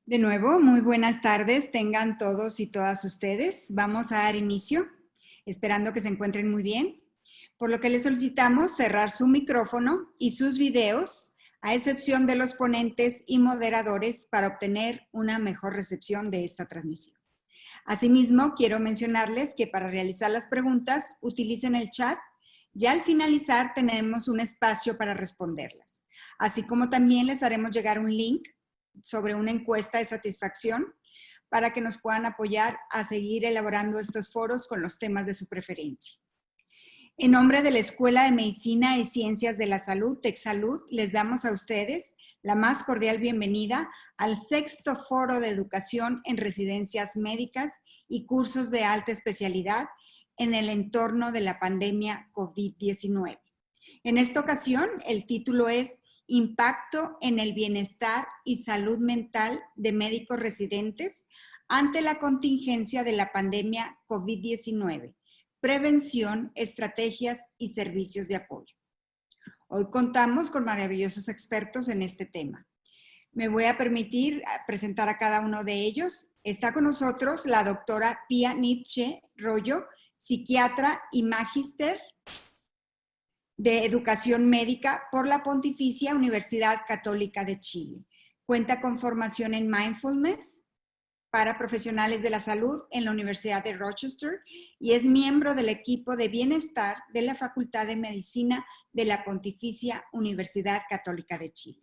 De nuevo, muy buenas tardes tengan todos y todas ustedes. Vamos a dar inicio, esperando que se encuentren muy bien, por lo que les solicitamos cerrar su micrófono y sus videos, a excepción de los ponentes y moderadores, para obtener una mejor recepción de esta transmisión. Asimismo, quiero mencionarles que para realizar las preguntas, utilicen el chat. Ya al finalizar tenemos un espacio para responderlas, así como también les haremos llegar un link sobre una encuesta de satisfacción para que nos puedan apoyar a seguir elaborando estos foros con los temas de su preferencia. En nombre de la Escuela de Medicina y Ciencias de la Salud, TecSalud, les damos a ustedes la más cordial bienvenida al 6º Foro de Educación en Residencias Médicas y Cursos de Alta Especialidad en el entorno de la pandemia COVID-19. En esta ocasión, el título es Impacto en el bienestar y salud mental de médicos residentes ante la contingencia de la pandemia COVID-19, prevención, estrategias y servicios de apoyo. Hoy contamos con maravillosos expertos en este tema. Me voy a permitir presentar a cada uno de ellos. Está con nosotros la doctora Pía Nietzsche Rollo, psiquiatra y magíster de Educación Médica por la Pontificia Universidad Católica de Chile. Cuenta con formación en Mindfulness para profesionales de la salud en la Universidad de Rochester y es miembro del equipo de bienestar de la Facultad de Medicina de la Pontificia Universidad Católica de Chile.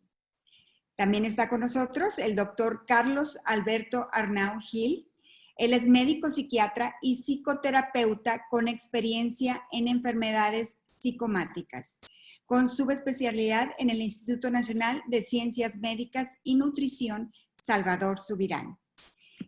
También está con nosotros el doctor Carlos Alberto Arnau Gil. Él es médico psiquiatra y psicoterapeuta con experiencia en enfermedades psicomáticas, con subespecialidad en el Instituto Nacional de Ciencias Médicas y Nutrición Salvador Subirán.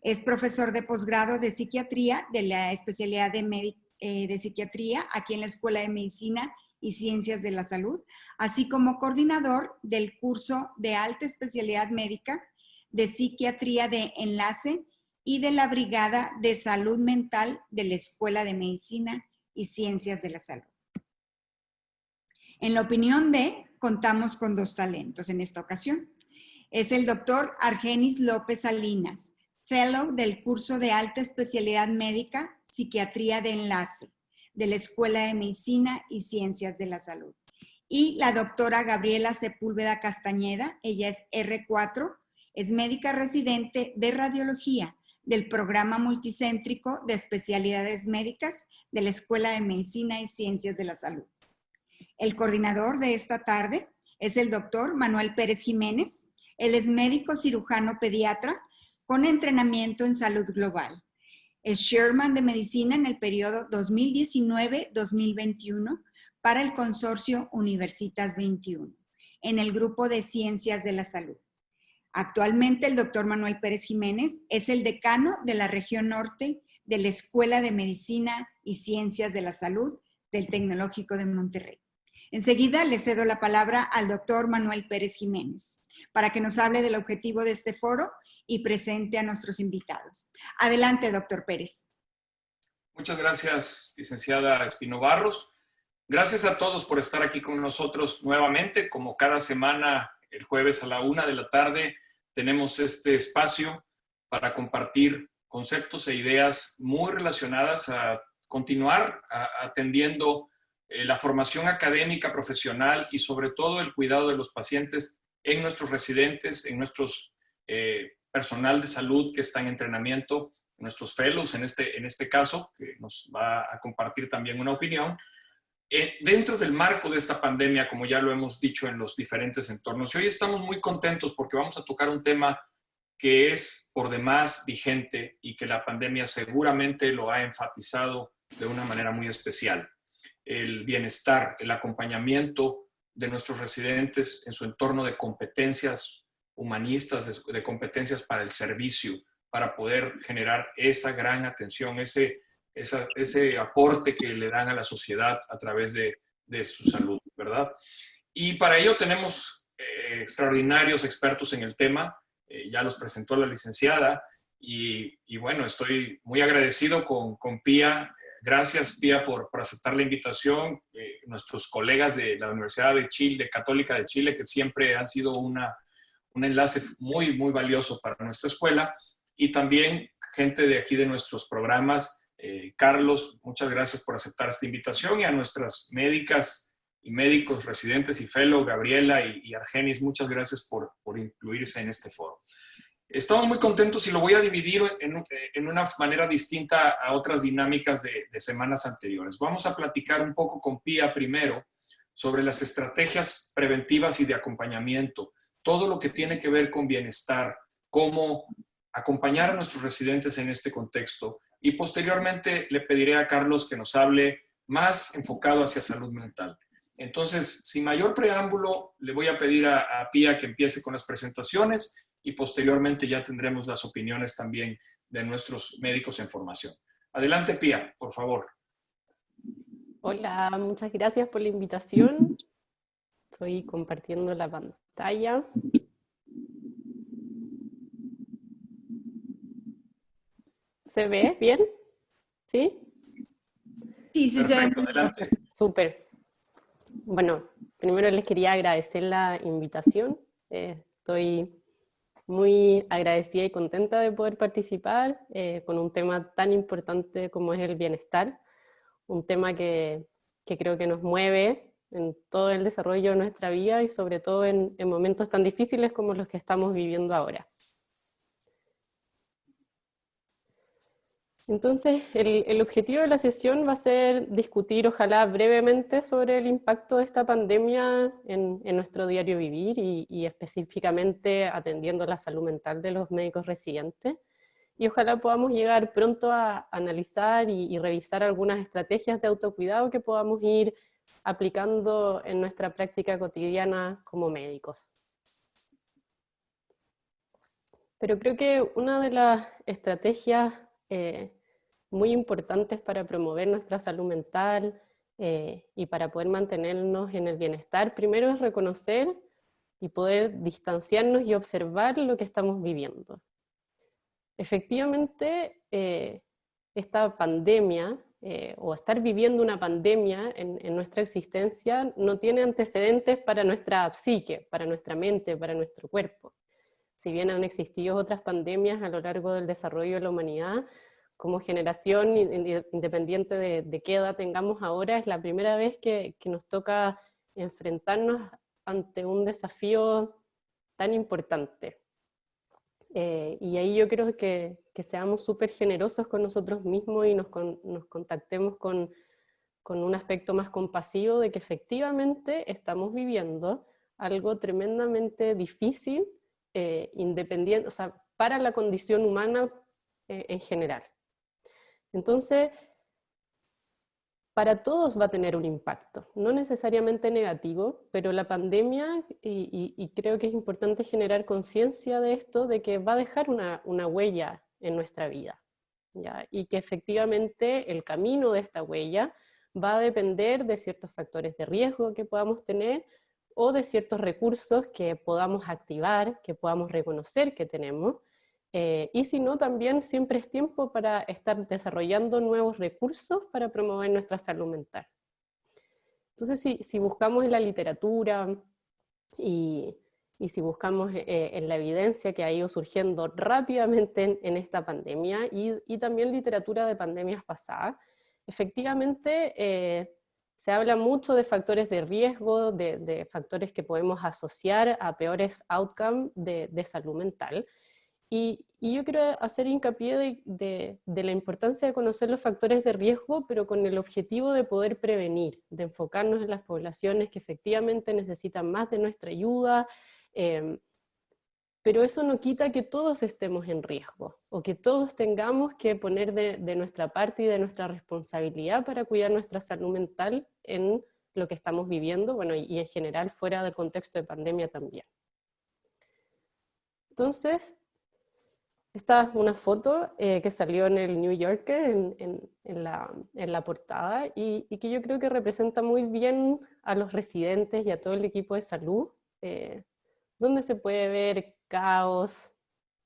Es profesor de posgrado de psiquiatría de la especialidad de psiquiatría aquí en la Escuela de Medicina y Ciencias de la Salud, así como coordinador del curso de alta especialidad médica de psiquiatría de enlace y de la Brigada de Salud Mental de la Escuela de Medicina y Ciencias de la Salud. En la opinión de, contamos con dos talentos en esta ocasión. Es el doctor Argenis López Salinas, fellow del curso de alta especialidad médica, psiquiatría de enlace, de la Escuela de Medicina y Ciencias de la Salud. Y la doctora Gabriela Sepúlveda Castañeda, ella es R4, es médica residente de radiología del programa multicéntrico de especialidades médicas de la Escuela de Medicina y Ciencias de la Salud. El coordinador de esta tarde es el doctor Manuel Pérez Jiménez. Él es médico cirujano pediatra con entrenamiento en salud global. Es Sherman de Medicina en el periodo 2019-2021 para el consorcio Universitas 21, en el grupo de Ciencias de la Salud. Actualmente el doctor Manuel Pérez Jiménez es el decano de la región norte de la Escuela de Medicina y Ciencias de la Salud del Tecnológico de Monterrey. Enseguida le cedo la palabra al doctor Manuel Pérez Jiménez para que nos hable del objetivo de este foro y presente a nuestros invitados. Adelante, doctor Pérez. Muchas gracias, licenciada Espino Barros. Gracias a todos por estar aquí con nosotros nuevamente. Como cada semana, el jueves a la 1 de la tarde, tenemos este espacio para compartir conceptos e ideas muy relacionadas a continuar atendiendo la formación académica, profesional y sobre todo el cuidado de los pacientes en nuestros residentes, en nuestros personal de salud que está en entrenamiento, nuestros fellows en este caso, que nos va a compartir también una opinión. Dentro del marco de esta pandemia, como ya lo hemos dicho en los diferentes entornos, y hoy estamos muy contentos porque vamos a tocar un tema que es por demás vigente y que la pandemia seguramente lo ha enfatizado de una manera muy especial. El bienestar, el acompañamiento de nuestros residentes en su entorno de competencias humanistas, de competencias para el servicio, para poder generar esa gran atención, ese aporte que le dan a la sociedad a través de su salud, ¿verdad? Y para ello tenemos extraordinarios expertos en el tema, ya los presentó la licenciada, y bueno, estoy muy agradecido con Pía. Gracias, Pía, por aceptar la invitación. Nuestros colegas de la Universidad de Chile, de Católica de Chile, que siempre han sido un enlace muy, muy valioso para nuestra escuela, y también gente de aquí de nuestros programas. Carlos, muchas gracias por aceptar esta invitación, y a nuestras médicas y médicos residentes y fellow, Gabriela y Argenis, muchas gracias por incluirse en este foro. Estamos muy contentos y lo voy a dividir en una manera distinta a otras dinámicas de semanas anteriores. Vamos a platicar un poco con Pía primero sobre las estrategias preventivas y de acompañamiento, todo lo que tiene que ver con bienestar, cómo acompañar a nuestros residentes en este contexto, y posteriormente le pediré a Carlos que nos hable más enfocado hacia salud mental. Entonces, sin mayor preámbulo, le voy a pedir a Pía que empiece con las presentaciones, y posteriormente ya tendremos las opiniones también de nuestros médicos en formación. Adelante, Pía, por favor. Hola, muchas gracias por la invitación. Estoy compartiendo la pantalla. ¿Se ve bien? ¿Sí? Sí, sí, Perfecto, adelante. Súper. Bueno, primero les quería agradecer la invitación. Estoy muy agradecida y contenta de poder participar con un tema tan importante como es el bienestar, un tema que creo que nos mueve en todo el desarrollo de nuestra vida y sobre todo en momentos tan difíciles como los que estamos viviendo ahora. Entonces, el objetivo de la sesión va a ser discutir, ojalá brevemente, sobre el impacto de esta pandemia en nuestro diario vivir y específicamente atendiendo la salud mental de los médicos residentes. Y ojalá podamos llegar pronto a analizar y revisar algunas estrategias de autocuidado que podamos ir aplicando en nuestra práctica cotidiana como médicos. Pero creo que una de las estrategias muy importantes para promover nuestra salud mental y para poder mantenernos en el bienestar, primero es reconocer y poder distanciarnos y observar lo que estamos viviendo. Efectivamente, esta pandemia, o estar viviendo una pandemia en nuestra existencia, no tiene antecedentes para nuestra psique, para nuestra mente, para nuestro cuerpo. Si bien han existido otras pandemias a lo largo del desarrollo de la humanidad, como generación, independiente de qué edad tengamos ahora, es la primera vez que nos toca enfrentarnos ante un desafío tan importante. Y ahí yo creo que seamos súper generosos con nosotros mismos y nos contactemos con un aspecto más compasivo de que efectivamente estamos viviendo algo tremendamente difícil, independiente, o sea, para la condición humana en general. Entonces, para todos va a tener un impacto, no necesariamente negativo, pero la pandemia, y creo que es importante generar conciencia de esto, de que va a dejar una huella en nuestra vida, ¿ya? Y que efectivamente el camino de esta huella va a depender de ciertos factores de riesgo que podamos tener o de ciertos recursos que podamos activar, que podamos reconocer que tenemos. Y si no, también siempre es tiempo para estar desarrollando nuevos recursos para promover nuestra salud mental. Entonces, si buscamos en la literatura y si buscamos en la evidencia que ha ido surgiendo rápidamente en esta pandemia y también literatura de pandemias pasadas, efectivamente se habla mucho de factores de riesgo, de factores que podemos asociar a peores outcomes de salud mental. Y yo quiero hacer hincapié de la importancia de conocer los factores de riesgo, pero con el objetivo de poder prevenir, de enfocarnos en las poblaciones que efectivamente necesitan más de nuestra ayuda, pero eso no quita que todos estemos en riesgo, o que todos tengamos que poner de nuestra parte y de nuestra responsabilidad para cuidar nuestra salud mental en lo que estamos viviendo, bueno, y en general fuera del contexto de pandemia también. Entonces, esta es una foto que salió en el New Yorker, en la portada, y que yo creo que representa muy bien a los residentes y a todo el equipo de salud, donde se puede ver caos,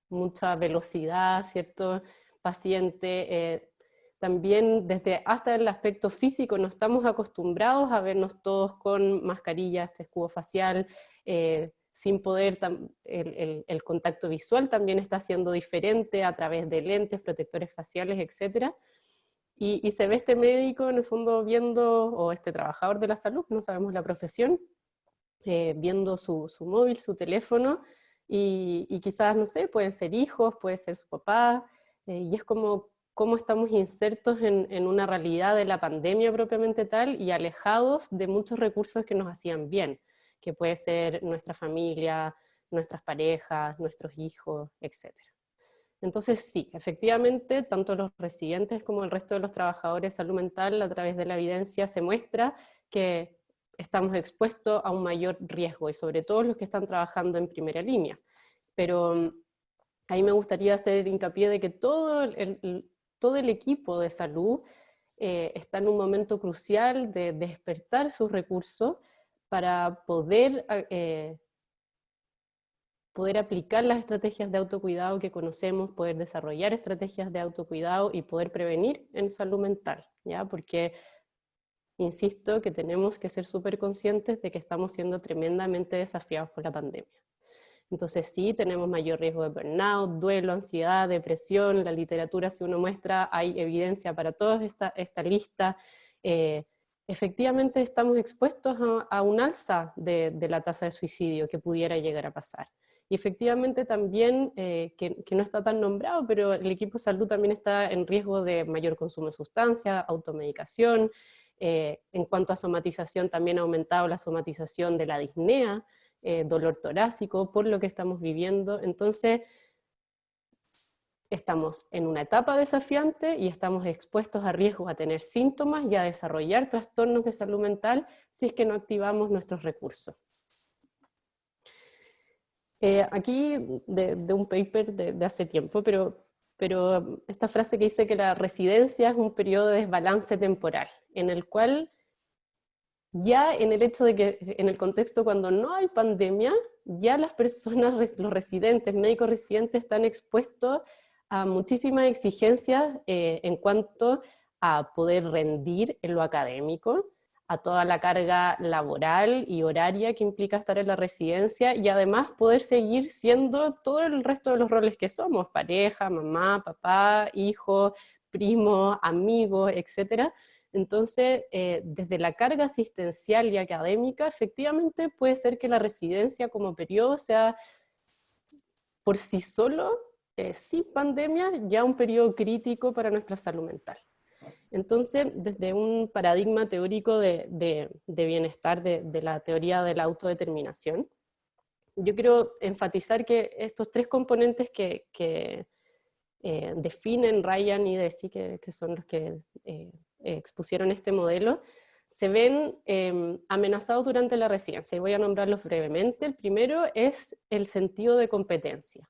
mucha velocidad, ¿cierto? Paciente, también desde hasta el aspecto físico, no estamos acostumbrados a vernos todos con mascarillas, escudo facial, sin poder, el contacto visual también está siendo diferente a través de lentes, protectores faciales, etc. Y se ve este médico en el fondo viendo, o este trabajador de la salud, no sabemos la profesión, viendo su móvil, su teléfono, y quizás, no sé, pueden ser hijos, puede ser su papá, y es como cómo estamos insertos en una realidad de la pandemia propiamente tal y alejados de muchos recursos que nos hacían bien, que puede ser nuestra familia, nuestras parejas, nuestros hijos, etc. Entonces sí, efectivamente, tanto los residentes como el resto de los trabajadores de salud mental, a través de la evidencia se muestra que estamos expuestos a un mayor riesgo, y sobre todo los que están trabajando en primera línea. Pero ahí me gustaría hacer hincapié de que todo el equipo de salud está en un momento crucial de despertar sus recursos para poder aplicar las estrategias de autocuidado que conocemos, poder desarrollar estrategias de autocuidado y poder prevenir en salud mental, ¿ya? Porque, insisto, que tenemos que ser súper conscientes de que estamos siendo tremendamente desafiados por la pandemia. Entonces sí, tenemos mayor riesgo de burnout, duelo, ansiedad, depresión. La literatura, si uno muestra, hay evidencia para toda esta lista. Efectivamente estamos expuestos a un alza de la tasa de suicidio que pudiera llegar a pasar. Y efectivamente también, que no está tan nombrado, pero el equipo de salud también está en riesgo de mayor consumo de sustancias, automedicación. En cuanto a somatización, también ha aumentado la somatización de la disnea, dolor torácico, por lo que estamos viviendo. Entonces, estamos en una etapa desafiante y estamos expuestos a riesgos a tener síntomas y a desarrollar trastornos de salud mental si es que no activamos nuestros recursos. Aquí, de un paper de hace tiempo, pero esta frase que dice que la residencia es un periodo de desbalance temporal, en el cual ya en el hecho de que en el contexto cuando no hay pandemia, ya las personas, los residentes, médicos residentes, están expuestos a muchísimas exigencias en cuanto a poder rendir en lo académico, a toda la carga laboral y horaria que implica estar en la residencia, y además poder seguir siendo todo el resto de los roles que somos: pareja, mamá, papá, hijo, primo, amigo, etc. Entonces, desde la carga asistencial y académica, efectivamente puede ser que la residencia como periodo sea por sí solo, sin pandemia, ya un periodo crítico para nuestra salud mental. Entonces, desde un paradigma teórico de bienestar, de la teoría de la autodeterminación, yo quiero enfatizar que estos tres componentes que definen Ryan y Deci, que son los que expusieron este modelo, se ven amenazados durante la residencia, y voy a nombrarlos brevemente. El primero es el sentido de competencia.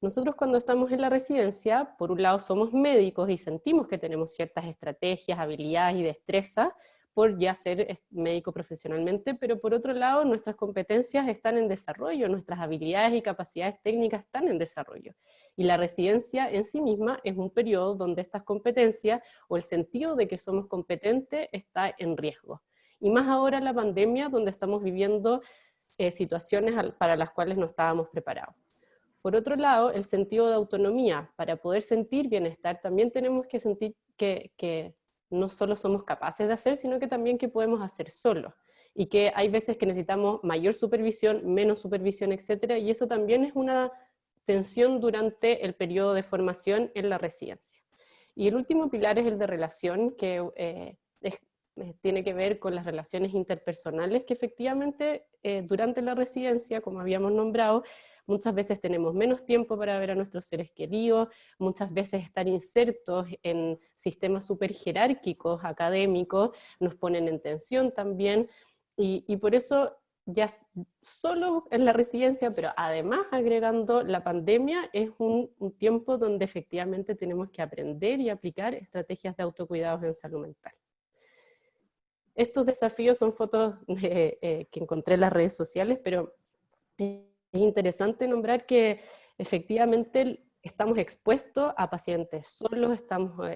Nosotros, cuando estamos en la residencia, por un lado somos médicos y sentimos que tenemos ciertas estrategias, habilidades y destrezas por ya ser médico profesionalmente, pero por otro lado nuestras competencias están en desarrollo, nuestras habilidades y capacidades técnicas están en desarrollo. Y la residencia en sí misma es un periodo donde estas competencias, o el sentido de que somos competentes, está en riesgo. Y más ahora en la pandemia, donde estamos viviendo situaciones para las cuales no estábamos preparados. Por otro lado, el sentido de autonomía. Para poder sentir bienestar, también tenemos que sentir que no solo somos capaces de hacer, sino que también que podemos hacer solos. Y que hay veces que necesitamos mayor supervisión, menos supervisión, etc. Y eso también es una tensión durante el periodo de formación en la residencia. Y el último pilar es el de relación, que tiene que ver con las relaciones interpersonales, que efectivamente durante la residencia, como habíamos nombrado, muchas veces tenemos menos tiempo para ver a nuestros seres queridos, muchas veces estar insertos en sistemas súper jerárquicos, académicos, nos ponen en tensión también, y por eso ya solo en la residencia, pero además agregando la pandemia, es un tiempo donde efectivamente tenemos que aprender y aplicar estrategias de autocuidados en salud mental. Estos desafíos son fotos que encontré en las redes sociales, pero es interesante nombrar que efectivamente estamos expuestos a pacientes solos, estamos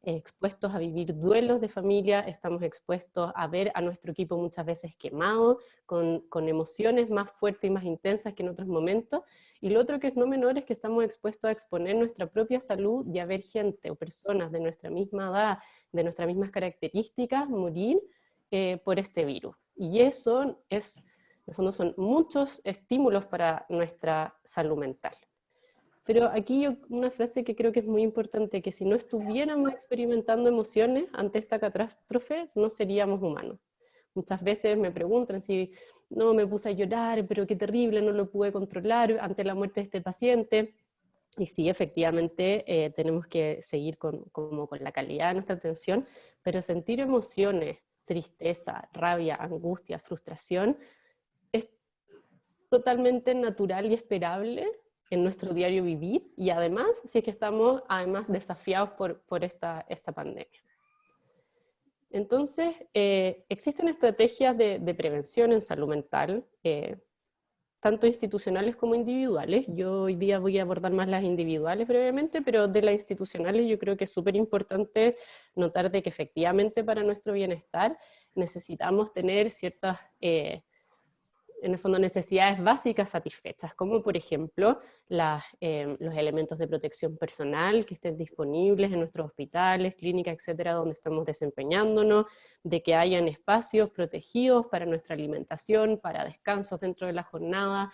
expuestos a vivir duelos de familia, estamos expuestos a ver a nuestro equipo muchas veces quemado, con emociones más fuertes y más intensas que en otros momentos. Y lo otro que es no menor es que estamos expuestos a exponer nuestra propia salud y a ver gente o personas de nuestra misma edad, de nuestras mismas características, morir por este virus. Y eso es, en el fondo, son muchos estímulos para nuestra salud mental. Pero aquí una frase que creo que es muy importante, que si no estuviéramos experimentando emociones ante esta catástrofe, no seríamos humanos. Muchas veces me preguntan si no me puse a llorar, pero qué terrible, no lo pude controlar ante la muerte de este paciente. Y sí, efectivamente, tenemos que seguir como con la calidad de nuestra atención, pero sentir emociones, tristeza, rabia, angustia, frustración, es totalmente natural y esperable en nuestro diario vivir, y además, si es que estamos además desafiados por esta pandemia. Entonces, existen estrategias de prevención en salud mental, tanto institucionales como individuales. Yo hoy día voy a abordar más las individuales brevemente, pero de las institucionales yo creo que es súper importante notar de que efectivamente para nuestro bienestar necesitamos tener ciertas, en el fondo, necesidades básicas satisfechas, como por ejemplo los elementos de protección personal que estén disponibles en nuestros hospitales, clínicas, etcétera, donde estamos desempeñándonos, de que hayan espacios protegidos para nuestra alimentación, para descansos dentro de la jornada,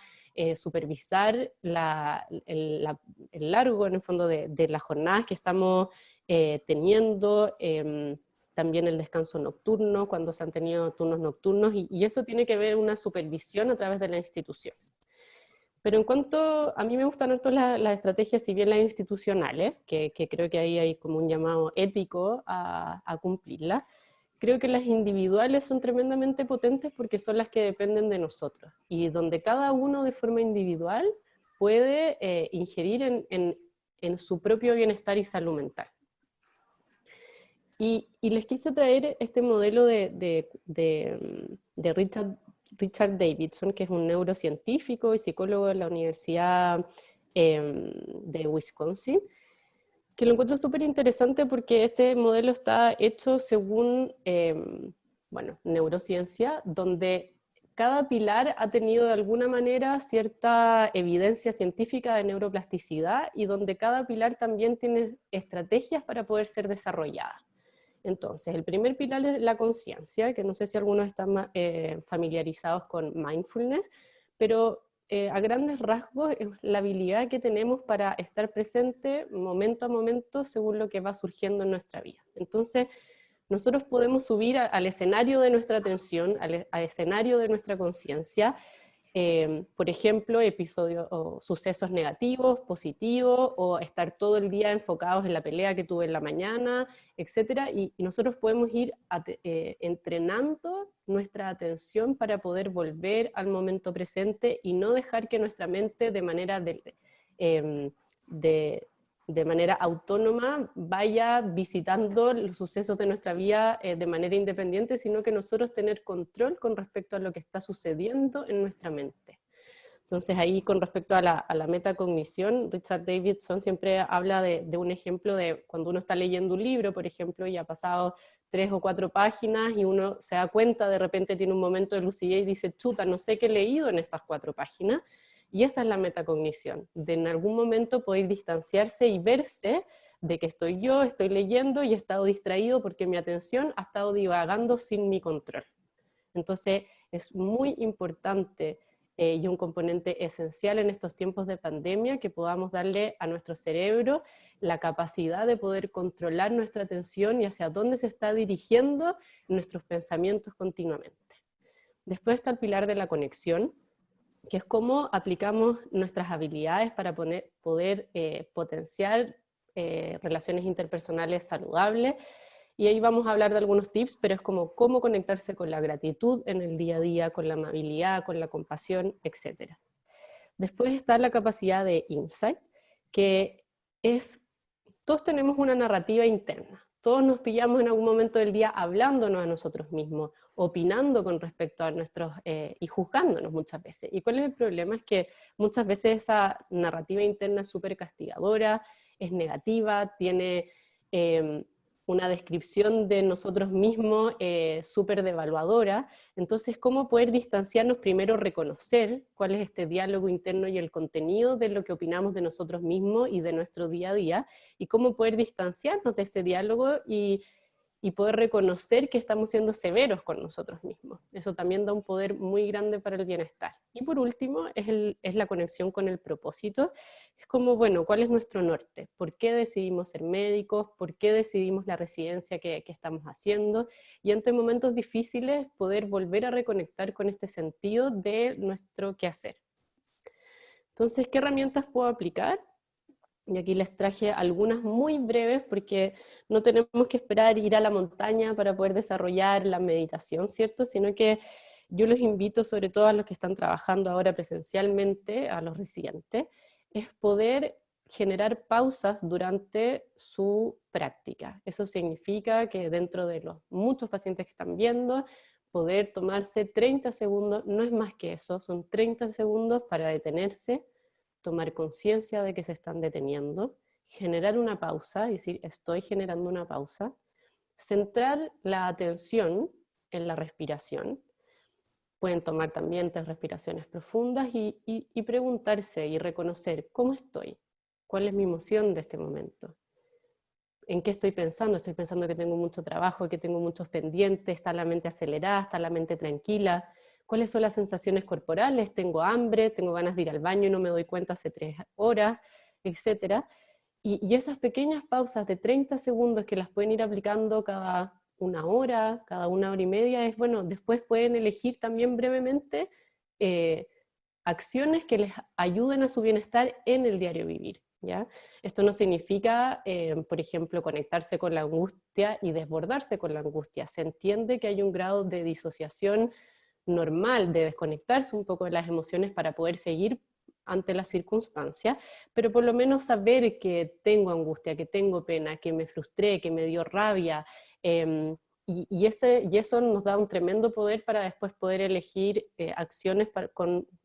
supervisar el largo, en el fondo, de las jornadas que estamos teniendo, también el descanso nocturno, cuando se han tenido turnos nocturnos, y eso tiene que ver una supervisión a través de la institución. Pero en cuanto, a mí me gustan harto las estrategias, si bien las institucionales, que creo que ahí hay como un llamado ético a cumplirlas, creo que las individuales son tremendamente potentes porque son las que dependen de nosotros, y donde cada uno de forma individual puede ingerir en su propio bienestar y salud mental. Y les quise traer este modelo de Richard Davidson, que es un neurocientífico y psicólogo de la Universidad de Wisconsin, que lo encuentro súper interesante porque este modelo está hecho según, neurociencia, donde cada pilar ha tenido de alguna manera cierta evidencia científica de neuroplasticidad, y donde cada pilar también tiene estrategias para poder ser desarrollada. Entonces, el primer pilar es la conciencia, que no sé si algunos están familiarizados con mindfulness, pero a grandes rasgos es la habilidad que tenemos para estar presente momento a momento según lo que va surgiendo en nuestra vida. Entonces, nosotros podemos subir al escenario de nuestra atención, al escenario de nuestra conciencia, por ejemplo, episodios o sucesos negativos, positivos, o estar todo el día enfocados en la pelea que tuve en la mañana, etc. Y nosotros podemos ir entrenando nuestra atención para poder volver al momento presente y no dejar que nuestra mente de manera autónoma vaya visitando los sucesos de nuestra vida de manera independiente, sino que nosotros tener control con respecto a lo que está sucediendo en nuestra mente. Entonces ahí, con respecto a la metacognición, Richard Davidson siempre habla de un ejemplo de cuando uno está leyendo un libro, por ejemplo, y ha pasado 3 o 4 páginas y uno se da cuenta, de repente tiene un momento de lucidez y dice, chuta, no sé qué he leído en estas 4 páginas. Y esa es la metacognición, de en algún momento poder distanciarse y verse de que estoy leyendo y he estado distraído porque mi atención ha estado divagando sin mi control. Entonces es muy importante y un componente esencial en estos tiempos de pandemia que podamos darle a nuestro cerebro la capacidad de poder controlar nuestra atención y hacia dónde se está dirigiendo nuestros pensamientos continuamente. Después está el pilar de la conexión, que es cómo aplicamos nuestras habilidades para poder potenciar relaciones interpersonales saludables. Y ahí vamos a hablar de algunos tips, pero es como cómo conectarse con la gratitud en el día a día, con la amabilidad, con la compasión, etc. Después está la capacidad de insight, que es, todos tenemos una narrativa interna. Todos nos pillamos en algún momento del día hablándonos a nosotros mismos, opinando con respecto a nuestros, y juzgándonos muchas veces. ¿Y cuál es el problema? Es que muchas veces esa narrativa interna es súper castigadora, es negativa, tiene una descripción de nosotros mismos súper devaluadora. Entonces, ¿cómo poder distanciarnos? Primero, reconocer cuál es este diálogo interno y el contenido de lo que opinamos de nosotros mismos y de nuestro día a día, y cómo poder distanciarnos de este diálogo y poder reconocer que estamos siendo severos con nosotros mismos. Eso también da un poder muy grande para el bienestar. Y por último, es la conexión con el propósito. Es como, bueno, ¿cuál es nuestro norte? ¿Por qué decidimos ser médicos? ¿Por qué decidimos la residencia que estamos haciendo? Y ante momentos difíciles, poder volver a reconectar con este sentido de nuestro quehacer. Entonces, ¿qué herramientas puedo aplicar? Y aquí les traje algunas muy breves porque no tenemos que esperar ir a la montaña para poder desarrollar la meditación, ¿cierto? Sino que yo los invito, sobre todo a los que están trabajando ahora presencialmente, a los residentes, es poder generar pausas durante su práctica. Eso significa que dentro de los muchos pacientes que están viendo, poder tomarse 30 segundos, no es más que eso, son 30 segundos para detenerse, tomar conciencia de que se están deteniendo, generar una pausa, es decir, estoy generando una pausa, centrar la atención en la respiración, pueden tomar también 3 respiraciones profundas y preguntarse y reconocer cómo estoy, cuál es mi emoción de este momento, en qué estoy pensando que tengo mucho trabajo, que tengo muchos pendientes, está la mente acelerada, está la mente tranquila, cuáles son las sensaciones corporales, tengo hambre, tengo ganas de ir al baño y no me doy cuenta hace 3 horas, etc. Y esas pequeñas pausas de 30 segundos que las pueden ir aplicando cada 1 hora, cada 1 hora y media, es bueno, después pueden elegir también brevemente acciones que les ayuden a su bienestar en el diario vivir. ¿Ya? Esto no significa, por ejemplo, conectarse con la angustia y desbordarse con la angustia. Se entiende que hay un grado de disociación normal, de desconectarse un poco de las emociones para poder seguir ante las circunstancias, pero por lo menos saber que tengo angustia, que tengo pena, que me frustré, que me dio rabia, y eso nos da un tremendo poder para después poder elegir acciones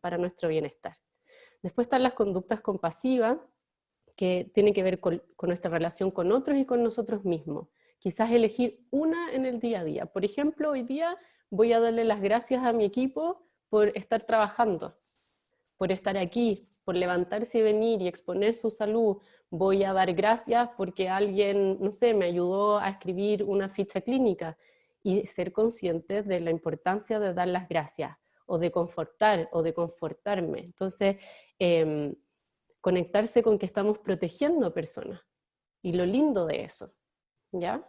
para nuestro bienestar. Después están las conductas compasivas, que tienen que ver con nuestra relación con otros y con nosotros mismos. Quizás elegir una en el día a día. Por ejemplo, hoy día voy a darle las gracias a mi equipo por estar trabajando, por estar aquí, por levantarse y venir y exponer su salud. Voy a dar gracias porque alguien, no sé, me ayudó a escribir una ficha clínica, y ser conscientes de la importancia de dar las gracias, o de confortar, o de confortarme. Entonces, conectarse con que estamos protegiendo personas, y lo lindo de eso, ¿ya?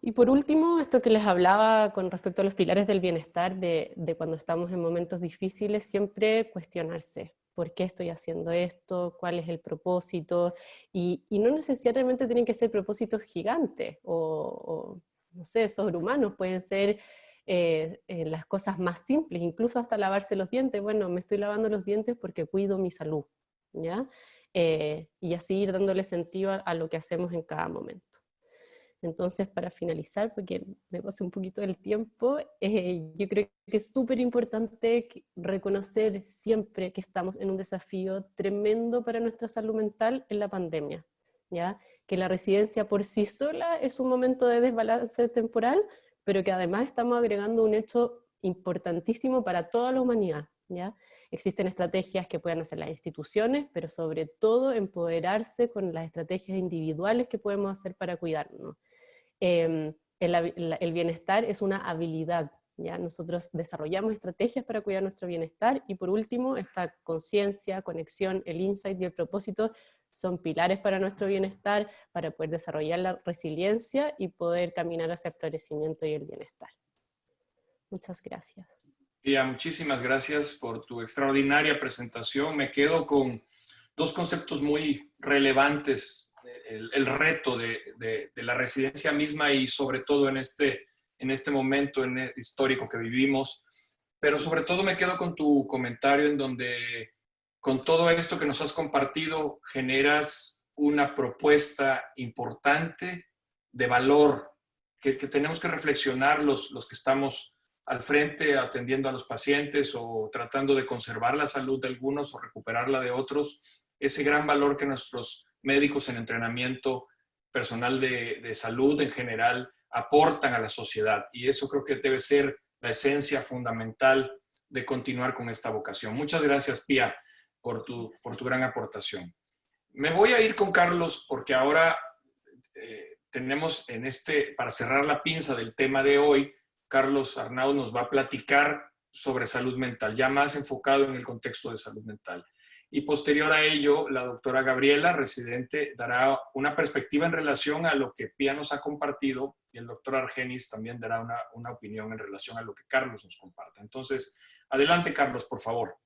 Y por último, esto que les hablaba con respecto a los pilares del bienestar, de cuando estamos en momentos difíciles, siempre cuestionarse, ¿por qué estoy haciendo esto? ¿Cuál es el propósito? Y no necesariamente tienen que ser propósitos gigantes, o no sé, sobrehumanos, pueden ser las cosas más simples, incluso hasta lavarse los dientes. Bueno, me estoy lavando los dientes porque cuido mi salud, ¿ya? Y así ir dándole sentido a lo que hacemos en cada momento. Entonces, para finalizar, porque me pasé un poquito del tiempo, yo creo que es súper importante reconocer siempre que estamos en un desafío tremendo para nuestra salud mental en la pandemia, ¿ya? Que la residencia por sí sola es un momento de desbalance temporal, pero que además estamos agregando un hecho importantísimo para toda la humanidad, ¿ya? Existen estrategias que pueden hacer las instituciones, pero sobre todo empoderarse con las estrategias individuales que podemos hacer para cuidarnos. El bienestar es una habilidad, ¿ya? Nosotros desarrollamos estrategias para cuidar nuestro bienestar, y por último, esta conciencia, conexión, el insight y el propósito son pilares para nuestro bienestar, para poder desarrollar la resiliencia y poder caminar hacia el florecimiento y el bienestar. Muchas gracias. Pía, muchísimas gracias por tu extraordinaria presentación. Me quedo con 2 conceptos muy relevantes: el reto de la residencia misma, y sobre todo en este momento histórico que vivimos. Pero sobre todo me quedo con tu comentario en donde, con todo esto que nos has compartido, generas una propuesta importante de valor que tenemos que reflexionar los que estamos al frente atendiendo a los pacientes o tratando de conservar la salud de algunos o recuperarla de otros. Ese gran valor que nuestros médicos en entrenamiento personal de salud en general aportan a la sociedad. Y eso creo que debe ser la esencia fundamental de continuar con esta vocación. Muchas gracias, Pía, por tu gran aportación. Me voy a ir con Carlos porque ahora tenemos para cerrar la pinza del tema de hoy, Carlos Arnaud nos va a platicar sobre salud mental, ya más enfocado en el contexto de salud mental. Y posterior a ello, la doctora Gabriela, residente, dará una perspectiva en relación a lo que Pía nos ha compartido y el doctor Argenis también dará una opinión en relación a lo que Carlos nos comparta. Entonces, adelante, Carlos, por favor.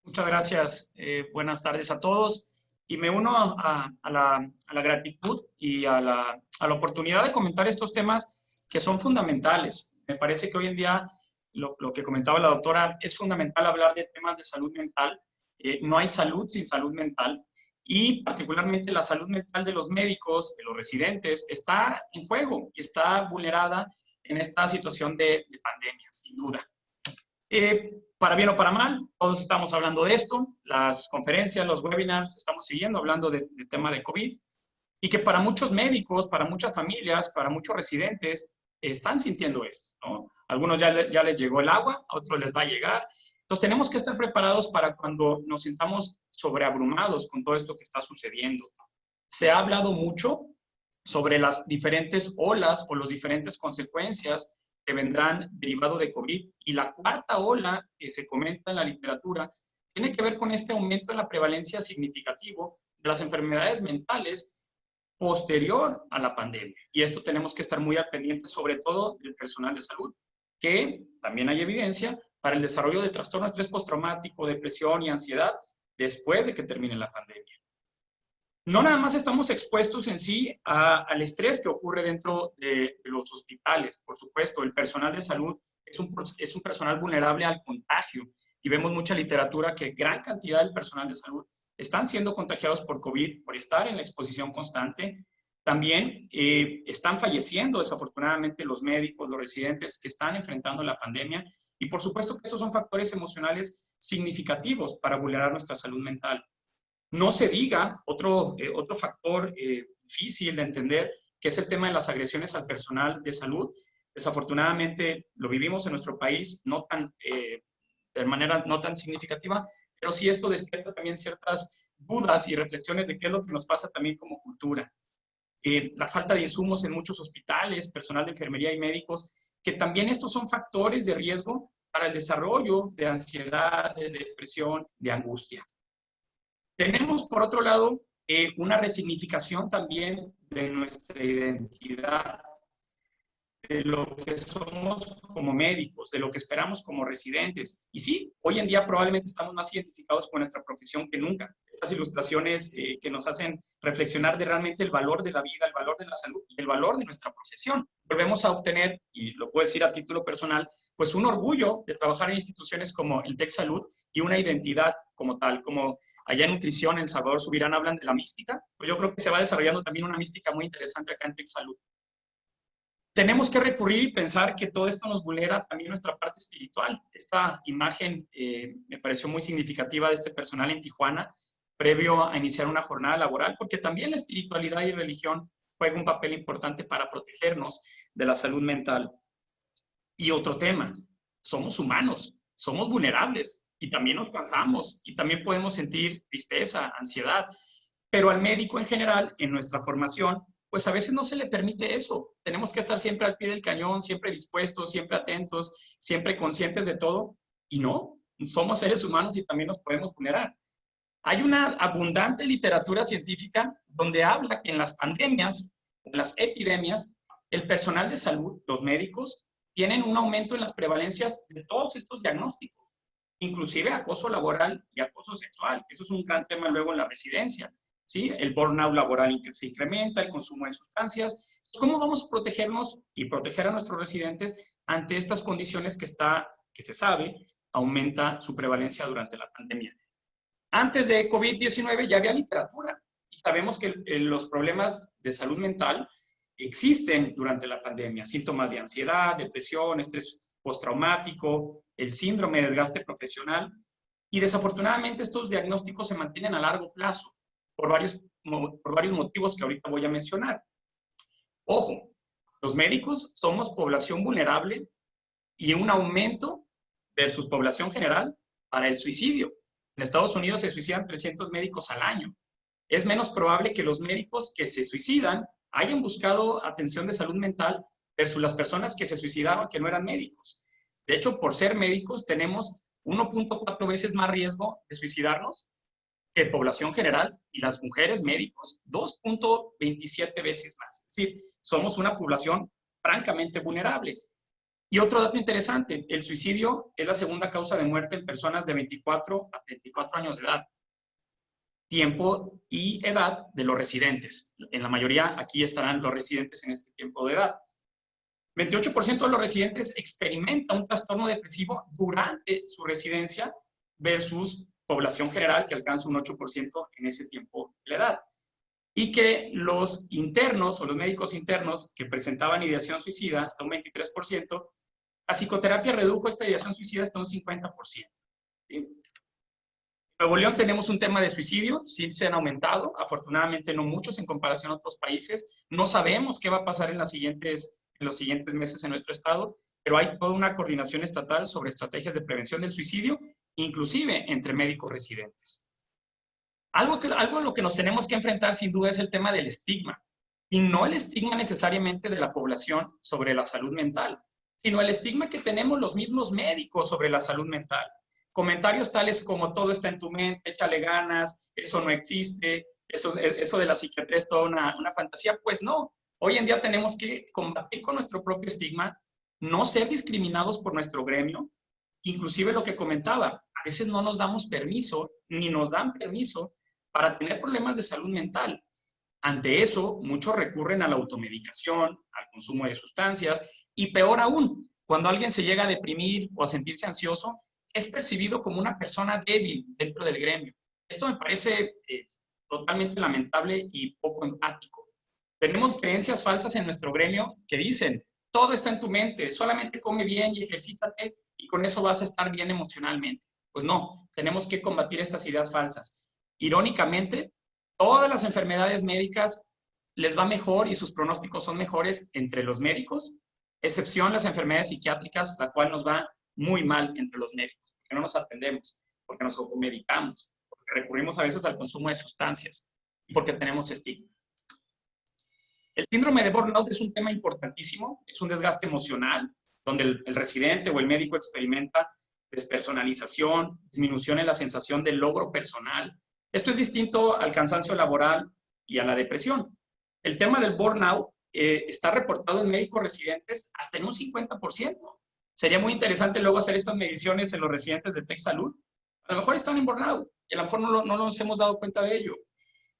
Muchas gracias. Buenas tardes a todos. Y me uno a la gratitud y a la oportunidad de comentar estos temas que son fundamentales. Me parece que hoy en día, lo que comentaba la doctora, es fundamental hablar de temas de salud mental. No hay salud sin salud mental. Y particularmente la salud mental de los médicos, de los residentes, está en juego y está vulnerada en esta situación de pandemia, sin duda. Para bien o para mal, todos estamos hablando de esto, las conferencias, los webinars, estamos siguiendo hablando del tema de COVID, y que para muchos médicos, para muchas familias, para muchos residentes, están sintiendo esto, ¿no? Algunos ya les llegó el agua, a otros les va a llegar. Entonces tenemos que estar preparados para cuando nos sintamos sobreabrumados con todo esto que está sucediendo. Se ha hablado mucho sobre las diferentes olas o las diferentes consecuencias que vendrán derivado de COVID. Y la cuarta ola que se comenta en la literatura tiene que ver con este aumento en la prevalencia significativo de las enfermedades mentales posterior a la pandemia. Y esto tenemos que estar muy al pendiente, sobre todo del personal de salud, que también hay evidencia para el desarrollo de trastorno de estrés postraumático, depresión y ansiedad después de que termine la pandemia. No nada más estamos expuestos en sí al estrés que ocurre dentro de los hospitales. Por supuesto, el personal de salud es un personal vulnerable al contagio y vemos mucha literatura que gran cantidad del personal de salud están siendo contagiados por COVID, por estar en la exposición constante. También están falleciendo desafortunadamente los médicos, los residentes que están enfrentando la pandemia, y por supuesto que esos son factores emocionales significativos para vulnerar nuestra salud mental. No se diga otro factor difícil de entender, que es el tema de las agresiones al personal de salud. Desafortunadamente lo vivimos en nuestro país, de manera no tan significativa, pero sí esto despierta también ciertas dudas y reflexiones de qué es lo que nos pasa también como cultura. La falta de insumos en muchos hospitales, personal de enfermería y médicos, que también estos son factores de riesgo para el desarrollo de ansiedad, de depresión, de angustia. Tenemos, por otro lado, una resignificación también de nuestra identidad, de lo que somos como médicos, de lo que esperamos como residentes. Y sí, hoy en día probablemente estamos más identificados con nuestra profesión que nunca. Estas ilustraciones que nos hacen reflexionar de realmente el valor de la vida, el valor de la salud y el valor de nuestra profesión. Volvemos a obtener, y lo puedo decir a título personal, pues un orgullo de trabajar en instituciones como el TEC Salud y una identidad como tal, como allá en nutrición en Salvador Subirán hablan de la mística, pues yo creo que se va desarrollando también una mística muy interesante acá en TEC Salud. Tenemos que recurrir y pensar que todo esto nos vulnera también nuestra parte espiritual. Esta imagen me pareció muy significativa de este personal en Tijuana, previo a iniciar una jornada laboral, porque también la espiritualidad y religión juegan un papel importante para protegernos de la salud mental. Y otro tema, somos humanos, somos vulnerables y también nos cansamos y también podemos sentir tristeza, ansiedad, pero al médico en general, en nuestra formación, pues a veces no se le permite eso. Tenemos que estar siempre al pie del cañón, siempre dispuestos, siempre atentos, siempre conscientes de todo. Y no, somos seres humanos y también nos podemos vulnerar. Hay una abundante literatura científica donde habla que en las pandemias, en las epidemias, el personal de salud, los médicos, tienen un aumento en las prevalencias de todos estos diagnósticos, inclusive acoso laboral y acoso sexual. Eso es un gran tema luego en la residencia. ¿Sí? El burnout laboral se incrementa, el consumo de sustancias. ¿Cómo vamos a protegernos y proteger a nuestros residentes ante estas condiciones que se sabe aumenta su prevalencia durante la pandemia? Antes de COVID-19 ya había literatura y sabemos que los problemas de salud mental existen durante la pandemia. Síntomas de ansiedad, depresión, estrés postraumático, el síndrome de desgaste profesional, y desafortunadamente estos diagnósticos se mantienen a largo plazo por varios por varios motivos que ahorita voy a mencionar. Ojo, los médicos somos población vulnerable y un aumento versus población general para el suicidio. En Estados Unidos se suicidan 300 médicos al año. Es menos probable que los médicos que se suicidan hayan buscado atención de salud mental versus las personas que se suicidaban que no eran médicos. De hecho, por ser médicos tenemos 1.4 veces más riesgo de suicidarnos que población general, y las mujeres médicos 2.27 veces más. Es decir, somos una población francamente vulnerable. Y otro dato interesante, el suicidio es la segunda causa de muerte en personas de 24 a 34 años de edad. Tiempo y edad de los residentes. En la mayoría aquí estarán los residentes en este tiempo de edad. 28% de los residentes experimenta un trastorno depresivo durante su residencia versus población general que alcanza un 8% en ese tiempo de la edad. Y que los internos o los médicos internos que presentaban ideación suicida hasta un 23%, la psicoterapia redujo esta ideación suicida hasta un 50%. ¿Sí? En Nuevo León tenemos un tema de suicidio, sí se han aumentado, afortunadamente no muchos en comparación a otros países. No sabemos qué va a pasar en los siguientes meses en nuestro estado, pero hay toda una coordinación estatal sobre estrategias de prevención del suicidio, inclusive entre médicos residentes. Algo en lo que nos tenemos que enfrentar sin duda es el tema del estigma, y no el estigma necesariamente de la población sobre la salud mental, sino el estigma que tenemos los mismos médicos sobre la salud mental. Comentarios tales como todo está en tu mente, échale ganas, eso no existe, eso de la psiquiatría es toda una fantasía. Pues no, hoy en día tenemos que combatir con nuestro propio estigma, no ser discriminados por nuestro gremio, inclusive lo que comentaba, a veces no nos damos permiso, ni nos dan permiso para tener problemas de salud mental. Ante eso, muchos recurren a la automedicación, al consumo de sustancias, y peor aún, cuando alguien se llega a deprimir o a sentirse ansioso, es percibido como una persona débil dentro del gremio. Esto me parece totalmente lamentable y poco empático. Tenemos creencias falsas en nuestro gremio que dicen, todo está en tu mente, solamente come bien y ejercítate y con eso vas a estar bien emocionalmente. Pues no, tenemos que combatir estas ideas falsas. Irónicamente, todas las enfermedades médicas les va mejor y sus pronósticos son mejores entre los médicos, excepción las enfermedades psiquiátricas, la cual nos va muy mal entre los médicos, porque no nos atendemos, porque nos automedicamos, porque recurrimos a veces al consumo de sustancias y porque tenemos estigma. El síndrome de burnout es un tema importantísimo, es un desgaste emocional, donde el residente o el médico experimenta despersonalización, disminución en la sensación de logro personal. Esto es distinto al cansancio laboral y a la depresión. El tema del burnout está reportado en médicos residentes hasta en un 50%. Sería muy interesante luego hacer estas mediciones en los residentes de Tech Salud. A lo mejor están en burnout y a lo mejor no nos hemos dado cuenta de ello.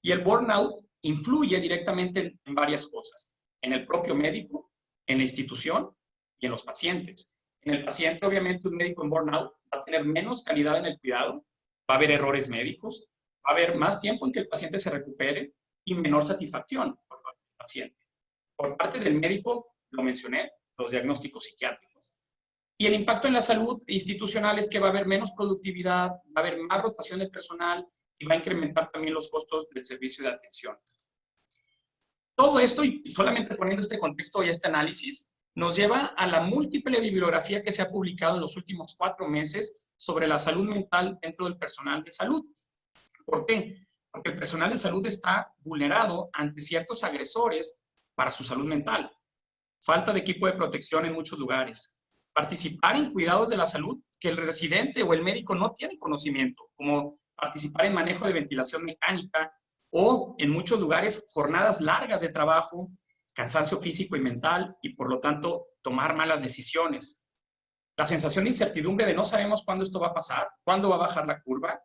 Y el burnout influye directamente en varias cosas. En el propio médico, en la institución y en los pacientes. En el paciente, obviamente, un médico en burnout va a tener menos calidad en el cuidado, va a haber errores médicos, va a haber más tiempo en que el paciente se recupere y menor satisfacción por parte del paciente. Por parte del médico, lo mencioné, los diagnósticos psiquiátricos. Y el impacto en la salud institucional es que va a haber menos productividad, va a haber más rotación de personal y va a incrementar también los costos del servicio de atención. Todo esto, y solamente poniendo este contexto y este análisis, nos lleva a la múltiple bibliografía que se ha publicado en los últimos 4 meses sobre la salud mental dentro del personal de salud. ¿Por qué? Porque el personal de salud está vulnerado ante ciertos agresores para su salud mental. Falta de equipo de protección en muchos lugares. Participar en cuidados de la salud que el residente o el médico no tiene conocimiento, como participar en manejo de ventilación mecánica o, en muchos lugares, jornadas largas de trabajo, cansancio físico y mental y, por lo tanto, tomar malas decisiones. La sensación de incertidumbre de no sabemos cuándo esto va a pasar, cuándo va a bajar la curva,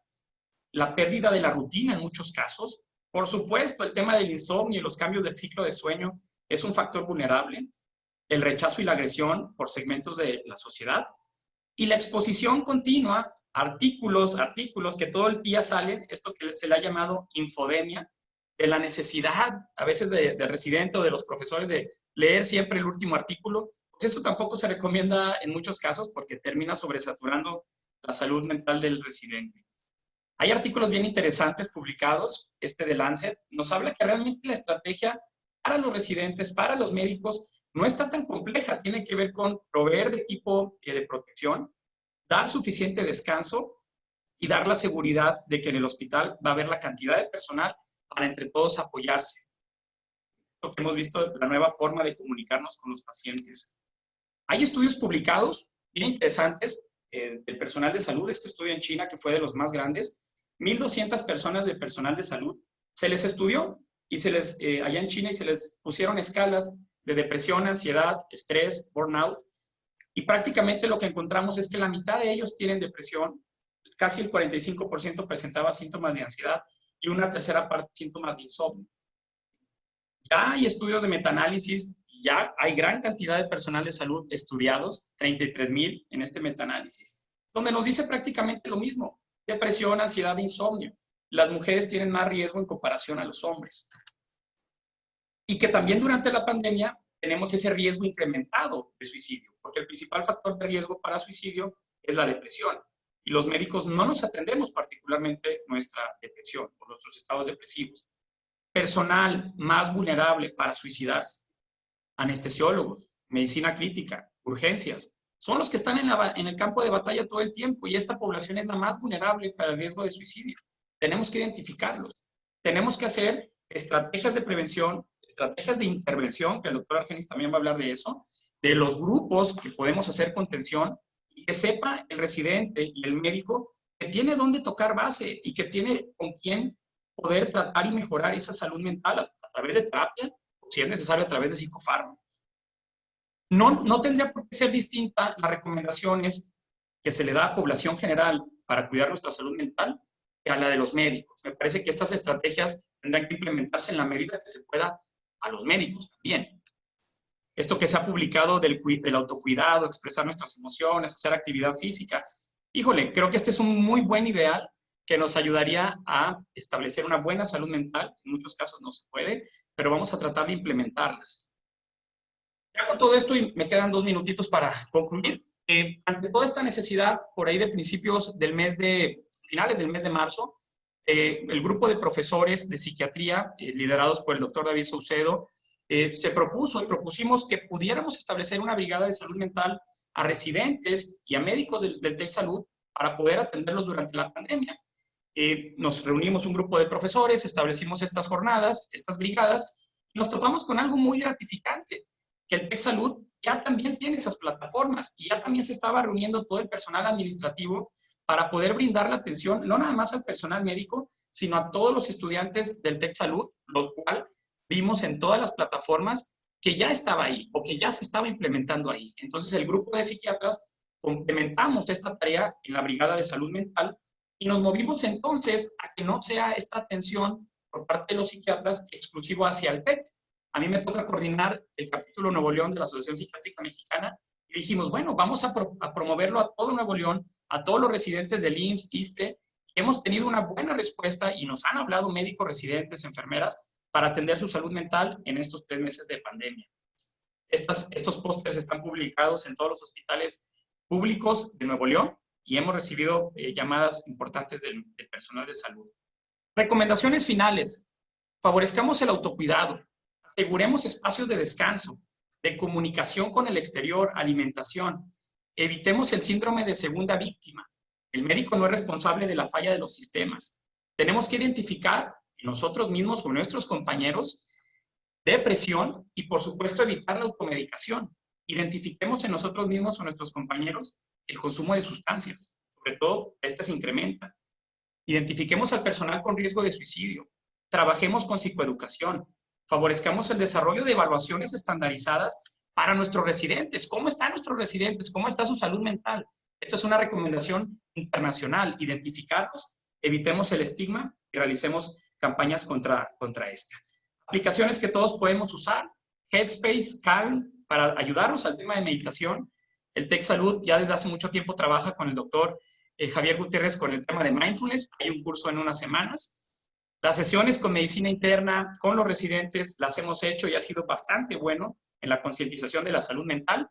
la pérdida de la rutina en muchos casos. Por supuesto, el tema del insomnio y los cambios del ciclo de sueño es un factor vulnerable. El rechazo y la agresión por segmentos de la sociedad. Y la exposición continua, artículos que todo el día salen, esto que se le ha llamado infodemia, de la necesidad, a veces del residente o de los profesores, de leer siempre el último artículo. Pues eso tampoco se recomienda en muchos casos porque termina sobresaturando la salud mental del residente. Hay artículos bien interesantes publicados, este de Lancet, nos habla que realmente la estrategia para los residentes, para los médicos, no está tan compleja. Tiene que ver con proveer de equipo de protección, dar suficiente descanso y dar la seguridad de que en el hospital va a haber la cantidad de personal para entre todos apoyarse. Lo que hemos visto, la nueva forma de comunicarnos con los pacientes. Hay estudios publicados bien interesantes del personal de salud. Este estudio en China, que fue de los más grandes, 1,200 personas de personal de salud, se les estudió y allá en China y se les pusieron escalas de depresión, ansiedad, estrés, burnout, y prácticamente lo que encontramos es que la mitad de ellos tienen depresión, casi el 45% presentaba síntomas de ansiedad y una tercera parte síntomas de insomnio. Ya hay estudios de metaanálisis, ya hay gran cantidad de personal de salud estudiados, 33,000 en este metaanálisis, donde nos dice prácticamente lo mismo: depresión, ansiedad, insomnio. Las mujeres tienen más riesgo en comparación a los hombres. Y que también durante la pandemia tenemos ese riesgo incrementado de suicidio, porque el principal factor de riesgo para suicidio es la depresión. Y los médicos no nos atendemos particularmente nuestra depresión o nuestros estados depresivos. Personal más vulnerable para suicidarse: anestesiólogos, medicina crítica, urgencias. Son los que están en el campo de batalla todo el tiempo, y esta población es la más vulnerable para el riesgo de suicidio. Tenemos que identificarlos. Tenemos que hacer estrategias de prevención, estrategias de intervención, que el doctor Argenis también va a hablar de eso, de los grupos que podemos hacer contención, y que sepa el residente y el médico que tiene dónde tocar base y que tiene con quién poder tratar y mejorar esa salud mental a través de terapia, o si es necesario a través de psicofármacos. No tendría por qué ser distinta las recomendaciones que se le da a población general para cuidar nuestra salud mental que a la de los médicos. Me parece que estas estrategias tendrán que implementarse en la medida que se pueda a los médicos también. Esto que se ha publicado del autocuidado, expresar nuestras emociones, hacer actividad física. Híjole, creo que este es un muy buen ideal que nos ayudaría a establecer una buena salud mental. En muchos casos no se puede, pero vamos a tratar de implementarlas. Ya con todo esto, y me quedan 2 minutitos para concluir, ante toda esta necesidad, por ahí de principios del finales del mes de marzo, el grupo de profesores de psiquiatría, liderados por el doctor David Saucedo, propusimos que pudiéramos establecer una brigada de salud mental a residentes y a médicos del TEC Salud para poder atenderlos durante la pandemia. Nos reunimos un grupo de profesores, establecimos estas jornadas, estas brigadas, y nos topamos con algo muy gratificante, que el TEC Salud ya también tiene esas plataformas y ya también se estaba reuniendo todo el personal administrativo para poder brindar la atención, no nada más al personal médico, sino a todos los estudiantes del TEC Salud, lo cual vimos en todas las plataformas que ya estaba ahí o que ya se estaba implementando ahí. Entonces, el grupo de psiquiatras complementamos esta tarea en la Brigada de Salud Mental y nos movimos entonces a que no sea esta atención por parte de los psiquiatras exclusivo hacia el TEC. A mí me toca coordinar el capítulo Nuevo León de la Asociación Psiquiátrica Mexicana y dijimos, bueno, vamos a promoverlo a todo Nuevo León, a todos los residentes del IMSS, ISSSTE. Hemos tenido una buena respuesta y nos han hablado médicos, residentes, enfermeras, para atender su salud mental en estos 3 meses de pandemia. Estos pósters están publicados en todos los hospitales públicos de Nuevo León y hemos recibido llamadas importantes del personal de salud. Recomendaciones finales. Favorezcamos el autocuidado. Aseguremos espacios de descanso, de comunicación con el exterior, alimentación. Evitemos el síndrome de segunda víctima. El médico no es responsable de la falla de los sistemas. Tenemos que identificar nosotros mismos o nuestros compañeros depresión y, por supuesto, evitar la automedicación. Identifiquemos en nosotros mismos o nuestros compañeros el consumo de sustancias, sobre todo estas se incrementan. Identifiquemos al personal con riesgo de suicidio. Trabajemos con psicoeducación. Favorezcamos el desarrollo de evaluaciones estandarizadas para nuestros residentes. ¿Cómo están nuestros residentes? ¿Cómo está su salud mental? Esta es una recomendación internacional. Identificarlos, evitemos el estigma y realicemos campañas contra esta. Aplicaciones que todos podemos usar: Headspace, Calm, para ayudarnos al tema de meditación. El TEC Salud ya desde hace mucho tiempo trabaja con el doctor Javier Gutiérrez con el tema de mindfulness. Hay un curso en unas semanas. Las sesiones con medicina interna, con los residentes, las hemos hecho y ha sido bastante bueno en la concientización de la salud mental.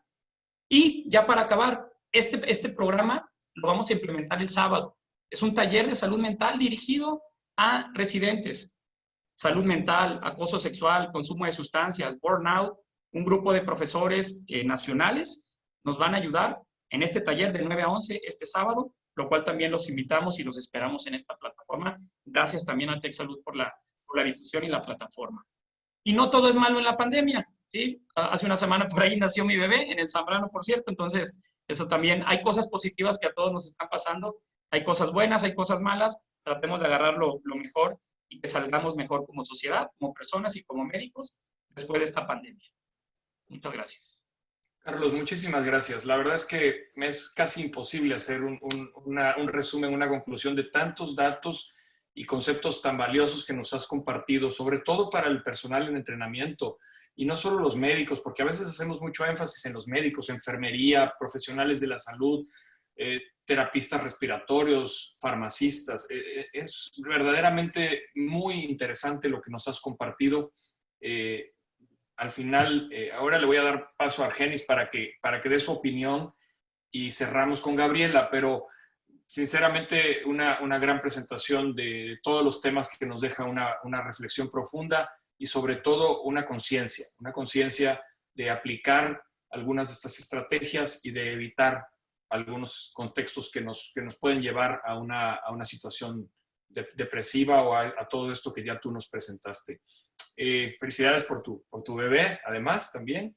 Y ya para acabar, este programa lo vamos a implementar el sábado. Es un taller de salud mental dirigido a residentes. Salud mental, acoso sexual, consumo de sustancias, burnout. Un grupo de profesores nacionales nos van a ayudar en este taller de 9 a 11 este sábado, lo cual también los invitamos y los esperamos en esta plataforma. Gracias también a TechSalud por la difusión y la plataforma. Y no todo es malo en la pandemia, ¿sí? Hace una semana por ahí nació mi bebé, en el Zambrano, por cierto, entonces eso también, hay cosas positivas que a todos nos están pasando, hay cosas buenas, hay cosas malas, tratemos de agarrar lo mejor y que salgamos mejor como sociedad, como personas y como médicos después de esta pandemia. Muchas gracias. Carlos, muchísimas gracias. La verdad es que me es casi imposible hacer un resumen, una conclusión de tantos datos y conceptos tan valiosos que nos has compartido, sobre todo para el personal en entrenamiento y no solo los médicos, porque a veces hacemos mucho énfasis en los médicos, enfermería, profesionales de la salud, terapistas respiratorios, farmacistas. Es verdaderamente muy interesante lo que nos has compartido. Al final, ahora le voy a dar paso a Argenis para que dé su opinión y cerramos con Gabriela, pero sinceramente una gran presentación de todos los temas que nos deja una reflexión profunda y sobre todo una conciencia de aplicar algunas de estas estrategias y de evitar algunos contextos que nos pueden llevar a una situación depresiva o a todo esto que ya tú nos presentaste. Felicidades por tu bebé, además, también.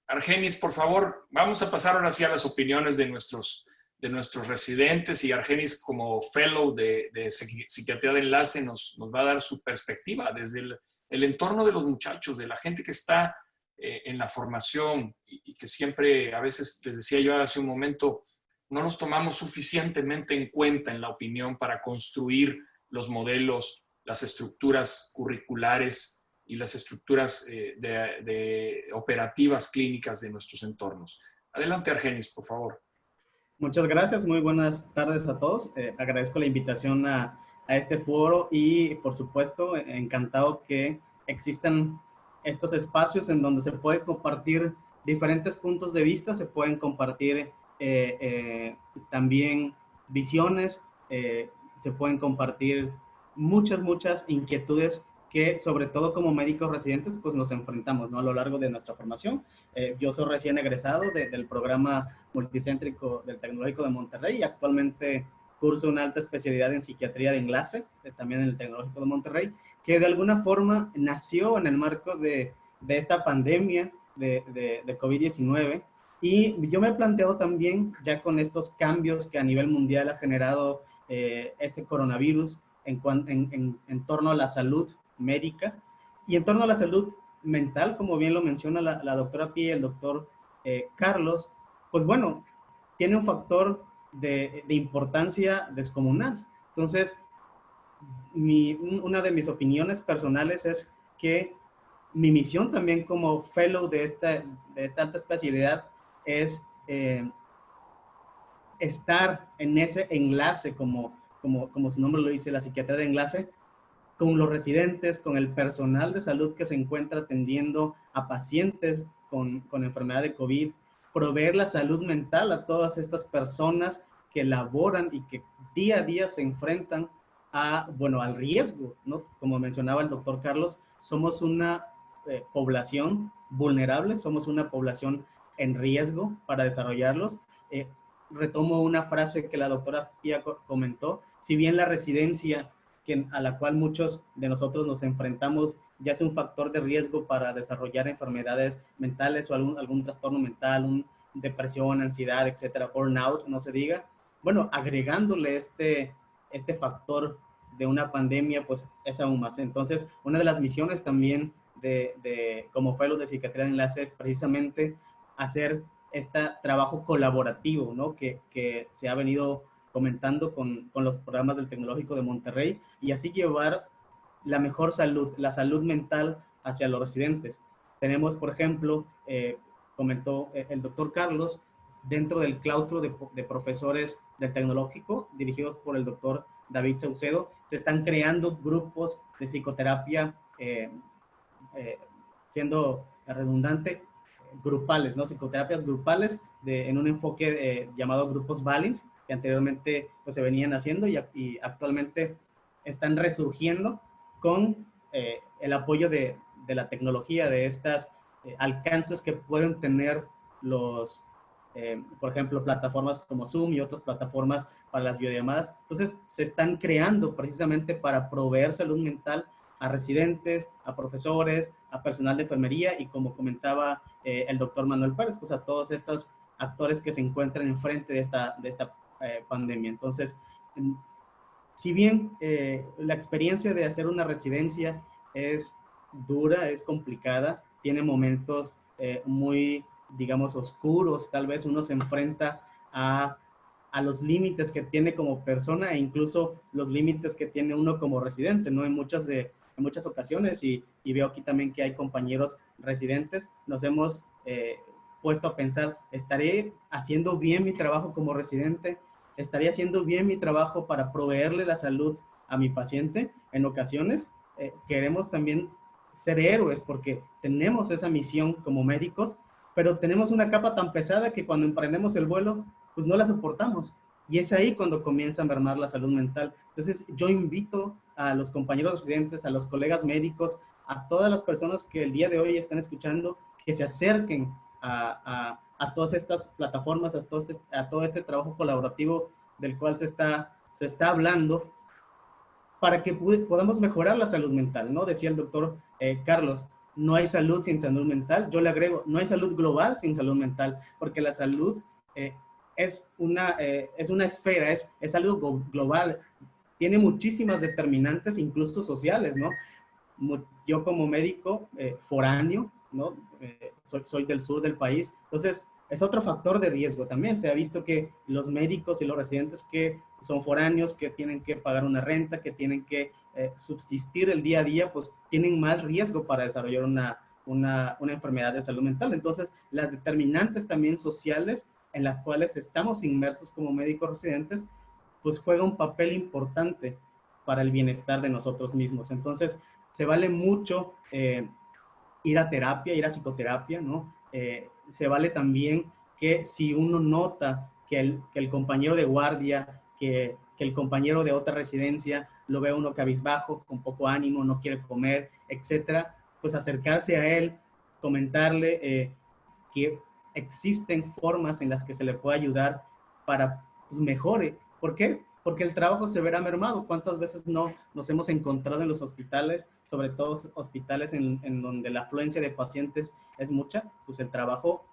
Argenis, por favor, vamos a pasar ahora sí a las opiniones de nuestros residentes, y Argenis, como fellow de Psiquiatría de Enlace, nos va a dar su perspectiva desde el entorno de los muchachos, de la gente que está en la formación y que siempre, a veces, les decía yo hace un momento, no nos tomamos suficientemente en cuenta en la opinión para construir los modelos, las estructuras curriculares y las estructuras de operativas clínicas de nuestros entornos. Adelante, Argenis, por favor. Muchas gracias, muy buenas tardes a todos. Agradezco la invitación a este foro y, por supuesto, encantado que existan estos espacios en donde se puede compartir diferentes puntos de vista, se pueden compartir también visiones, se pueden compartir muchas inquietudes que, sobre todo como médicos residentes, pues nos enfrentamos, ¿no?, a lo largo de nuestra formación. Yo soy recién egresado del programa multicéntrico del Tecnológico de Monterrey y actualmente curso una alta especialidad en psiquiatría de enlace, también en el Tecnológico de Monterrey, que de alguna forma nació en el marco de esta pandemia de COVID-19. Y yo me he planteado también, ya con estos cambios que a nivel mundial ha generado este coronavirus en torno a la salud médica y en torno a la salud mental, como bien lo menciona la doctora Pía y el doctor Carlos, pues bueno, tiene un factor de importancia descomunal. Entonces, una de mis opiniones personales es que mi misión también como fellow de esta alta especialidad es estar en ese enlace, como su nombre lo dice, la psiquiatría de enlace, con los residentes, con el personal de salud que se encuentra atendiendo a pacientes con enfermedad de COVID, proveer la salud mental a todas estas personas que laboran y que día a día se enfrentan al riesgo, ¿no? Como mencionaba el doctor Carlos, somos una población vulnerable, somos una población en riesgo para desarrollarlos. Retomo una frase que la doctora Pía comentó: si bien la residencia a la cual muchos de nosotros nos enfrentamos ya es un factor de riesgo para desarrollar enfermedades mentales o algún trastorno mental, depresión, ansiedad, etcétera, burnout, no se diga. Bueno, agregándole este factor de una pandemia, pues es aún más. Entonces, una de las misiones también como fellow de Psiquiatría de Enlace es precisamente hacer este trabajo colaborativo, ¿no?, que se ha venido comentando con los programas del Tecnológico de Monterrey, y así llevar la mejor salud, la salud mental hacia los residentes. Tenemos, por ejemplo, comentó el doctor Carlos, dentro del claustro de profesores del Tecnológico, dirigidos por el doctor David Saucedo, se están creando grupos de psicoterapia, siendo redundante, grupales, ¿no? Psicoterapias grupales en un enfoque llamado grupos Valens, que anteriormente pues, se venían haciendo y actualmente están resurgiendo con el apoyo de la tecnología, de estas alcances que pueden tener los, por ejemplo, plataformas como Zoom y otras plataformas para las videollamadas. Entonces, se están creando precisamente para proveer salud mental a residentes, a profesores, a personal de enfermería y, como comentaba el doctor Manuel Pérez, pues a todos estos actores que se encuentran enfrente de esta pandemia. Entonces, si bien la experiencia de hacer una residencia es dura, es complicada, tiene momentos muy, digamos, oscuros, tal vez uno se enfrenta a los límites que tiene como persona e incluso los límites que tiene uno como residente, ¿no? En muchas ocasiones, y veo aquí también que hay compañeros residentes, nos hemos puesto a pensar, ¿estaré haciendo bien mi trabajo como residente? ¿Estaría haciendo bien mi trabajo para proveerle la salud a mi paciente? En ocasiones queremos también ser héroes porque tenemos esa misión como médicos, pero tenemos una capa tan pesada que cuando emprendemos el vuelo, pues no la soportamos. Y es ahí cuando comienza a mermar la salud mental. Entonces yo invito a los compañeros residentes, a los colegas médicos, a todas las personas que el día de hoy están escuchando, que se acerquen a todas estas plataformas, a todo este trabajo colaborativo del cual se está hablando, para que podamos mejorar la salud mental, ¿no? Decía el doctor Carlos, no hay salud sin salud mental. Yo le agrego, no hay salud global sin salud mental, porque la salud es una esfera, es algo global, tiene muchísimas determinantes, incluso sociales, ¿no? Yo como médico foráneo, ¿no? Soy del sur del país, entonces es otro factor de riesgo también. Se ha visto que los médicos y los residentes que son foráneos, que tienen que pagar una renta, que tienen que subsistir el día a día, pues tienen más riesgo para desarrollar una enfermedad de salud mental. Entonces, las determinantes también sociales en las cuales estamos inmersos como médicos residentes, pues juega un papel importante para el bienestar de nosotros mismos. Entonces, se vale mucho ir a terapia, ir a psicoterapia, ¿no? Se vale también que si uno nota que el compañero de guardia, que el compañero de otra residencia lo ve uno cabizbajo, con poco ánimo, no quiere comer, etcétera, pues acercarse a él, comentarle que existen formas en las que se le puede ayudar para pues, mejore. ¿Por qué? Porque el trabajo se verá mermado. ¿Cuántas veces no nos hemos encontrado en los hospitales, sobre todo hospitales en donde la afluencia de pacientes es mucha? Pues el trabajo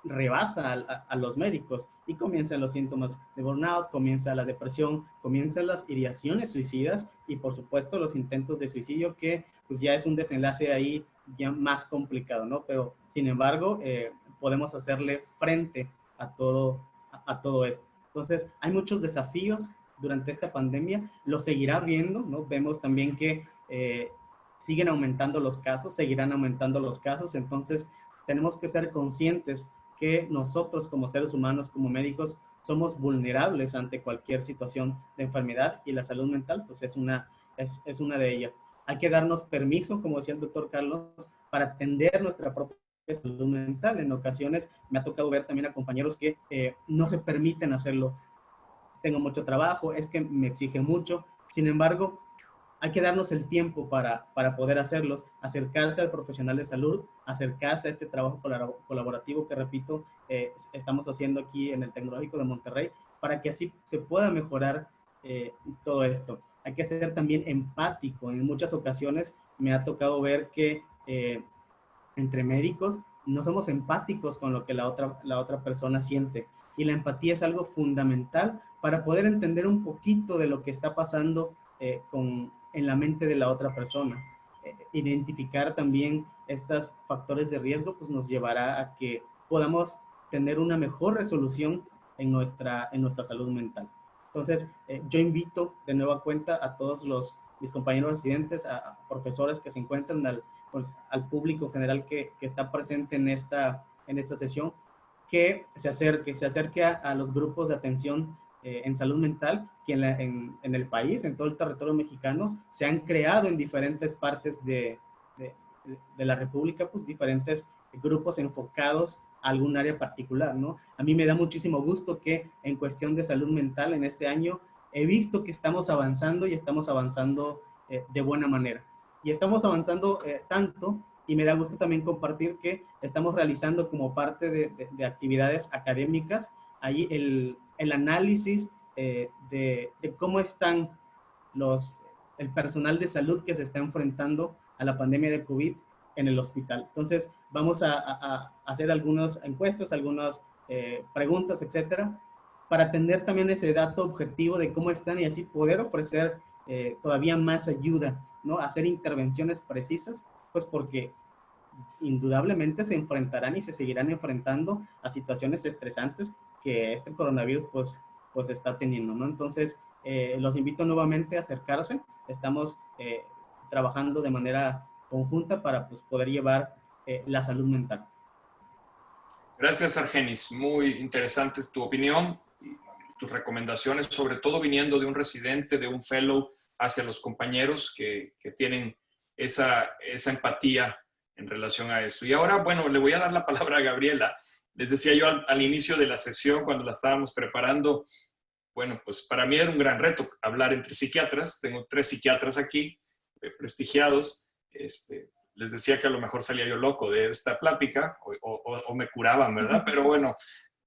rebasa a los médicos y comienzan los síntomas de burnout, comienza la depresión, comienzan las ideaciones suicidas y por supuesto los intentos de suicidio, que pues ya es un desenlace ahí ya más complicado, ¿no? Pero sin embargo podemos hacerle frente a todo esto. Entonces hay muchos desafíos durante esta pandemia, lo seguirá viendo, ¿no? Vemos también que siguen aumentando los casos, seguirán aumentando los casos, entonces tenemos que ser conscientes que nosotros como seres humanos, como médicos, somos vulnerables ante cualquier situación de enfermedad y la salud mental pues es una de ellas. Hay que darnos permiso, como decía el doctor Carlos, para atender nuestra propia salud mental. En ocasiones me ha tocado ver también a compañeros que no se permiten hacerlo. Tengo mucho trabajo, es que me exige mucho. Sin embargo, hay que darnos el tiempo para poder hacerlos, acercarse al profesional de salud, acercarse a este trabajo colaborativo que, repito, estamos haciendo aquí en el Tecnológico de Monterrey, para que así se pueda mejorar todo esto. Hay que ser también empático. En muchas ocasiones me ha tocado ver que entre médicos no somos empáticos con lo que la otra persona siente. Y la empatía es algo fundamental para poder entender un poquito de lo que está pasando en la mente de la otra persona. Identificar también estos factores de riesgo pues nos llevará a que podamos tener una mejor resolución en nuestra salud mental. Entonces, yo invito de nueva cuenta a todos mis compañeros residentes, a profesores que se encuentran, al público general que está presente en esta sesión, que se acerque a los grupos de atención en salud mental que en el país, en todo el territorio mexicano, se han creado en diferentes partes de la República, pues diferentes grupos enfocados algún área particular, ¿no? A mí me da muchísimo gusto que en cuestión de salud mental en este año he visto que estamos avanzando y estamos avanzando de buena manera. Y estamos avanzando tanto, y me da gusto también compartir que estamos realizando como parte de actividades académicas ahí el análisis de cómo están el personal de salud que se está enfrentando a la pandemia de COVID en el hospital. Entonces, vamos a hacer algunas encuestas, algunas preguntas, etcétera, para tener también ese dato objetivo de cómo están y así poder ofrecer todavía más ayuda, ¿no? Hacer intervenciones precisas, pues porque indudablemente se enfrentarán y se seguirán enfrentando a situaciones estresantes que este coronavirus pues está teniendo, ¿no? Entonces, los invito nuevamente a acercarse. Estamos trabajando de manera conjunta para pues, poder llevar la salud mental. Gracias, Argenis. Muy interesante tu opinión y tus recomendaciones, sobre todo viniendo de un residente, de un fellow, hacia los compañeros que tienen esa empatía en relación a esto. Y ahora, bueno, le voy a dar la palabra a Gabriela. Les decía yo al inicio de la sesión, cuando la estábamos preparando, bueno, pues para mí era un gran reto hablar entre psiquiatras. Tengo 3 psiquiatras aquí, prestigiados. Les decía que a lo mejor salía yo loco de esta plática o me curaban, ¿verdad? Pero bueno,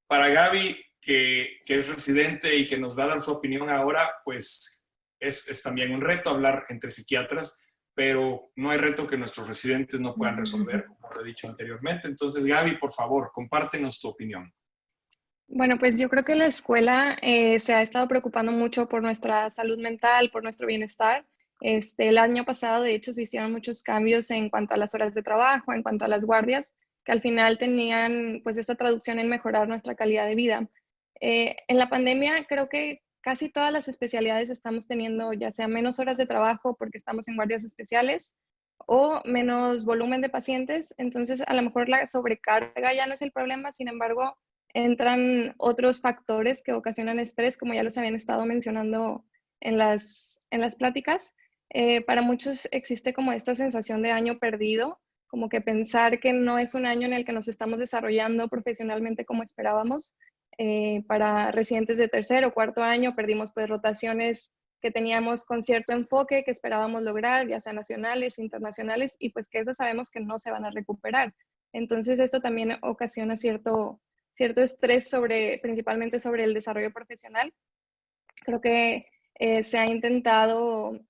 para Gaby, que es residente y que nos va a dar su opinión ahora, pues es también un reto hablar entre psiquiatras, pero no hay reto que nuestros residentes no puedan resolver, como lo he dicho anteriormente. Entonces, Gaby, por favor, compártenos tu opinión. Bueno, pues yo creo que la escuela se ha estado preocupando mucho por nuestra salud mental, por nuestro bienestar. El año pasado, de hecho, se hicieron muchos cambios en cuanto a las horas de trabajo, en cuanto a las guardias, que al final tenían pues esta traducción en mejorar nuestra calidad de vida. En la pandemia creo que casi todas las especialidades estamos teniendo ya sea menos horas de trabajo porque estamos en guardias especiales o menos volumen de pacientes. Entonces, a lo mejor la sobrecarga ya no es el problema, sin embargo, entran otros factores que ocasionan estrés, como ya los habían estado mencionando en las pláticas. Para muchos existe como esta sensación de año perdido, como que pensar que no es un año en el que nos estamos desarrollando profesionalmente como esperábamos. Para residentes de 3er o 4.er año perdimos pues rotaciones que teníamos con cierto enfoque que esperábamos lograr, ya sean nacionales, internacionales, y pues que esas sabemos que no se van a recuperar. Entonces esto también ocasiona cierto estrés principalmente sobre el desarrollo profesional. Creo que se ha intentado